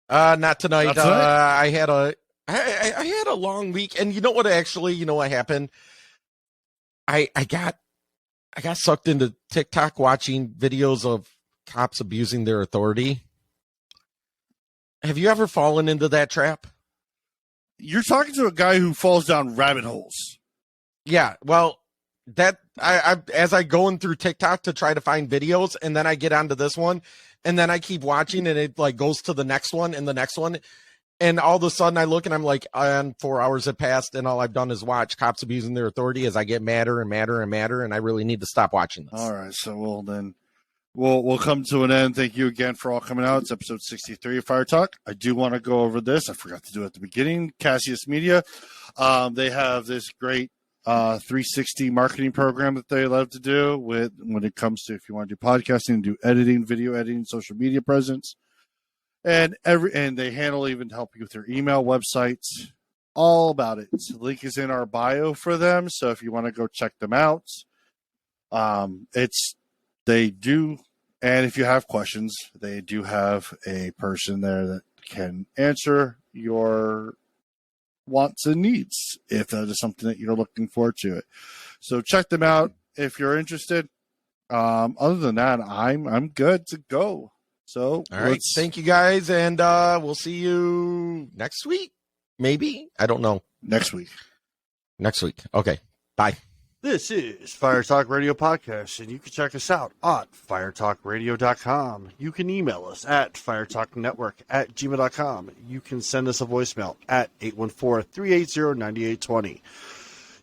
Speaker 3: Not tonight.
Speaker 2: Not tonight?
Speaker 3: I had a long week, and you know what happened? I got sucked into TikTok watching videos of cops abusing their authority. Have you ever fallen into that trap?
Speaker 2: You're talking to a guy who falls down rabbit holes.
Speaker 3: Yeah, well, that I as I going through TikTok to try to find videos, and then I get onto this one, and then I keep watching, and it like goes to the next one and the next one, and all of a sudden I look and I'm like, 4 hours have passed, and all I've done is watch cops abusing their authority as I get madder and madder and madder, and I really need to stop watching this.
Speaker 2: All right, so we'll come to an end. Thank you again for all coming out. It's episode 63 of Fire Talk. I do want to go over this. I forgot to do it at the beginning. Cassius Media, they have this great 360 marketing program that they love to do when it comes to if you want to do podcasting, do editing, video editing, social media presence, and they handle even help you with your email, websites, all about it. So the link is in our bio for them. So if you want to go check them out, they do. And if you have questions, they do have a person there that can answer your wants and needs if that is something that you're looking forward to it. So check them out if you're interested. Other than that, I'm good to go. So
Speaker 3: all right, thank you guys, and we'll see you next week. Maybe, I don't know.
Speaker 2: Next week.
Speaker 3: Okay. Bye.
Speaker 1: This is Fire Talk Radio Podcast, and you can check us out at firetalkradio.com. You can email us at firetalknetwork@gmail.com. You can send us a voicemail at 814-380-9820.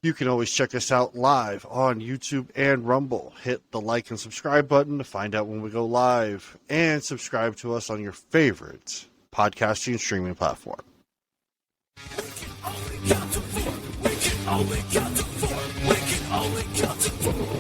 Speaker 1: You can always check us out live on YouTube and Rumble. Hit the like and subscribe button to find out when we go live, and subscribe to us on your favorite podcasting and streaming platform.
Speaker 13: Only count to four.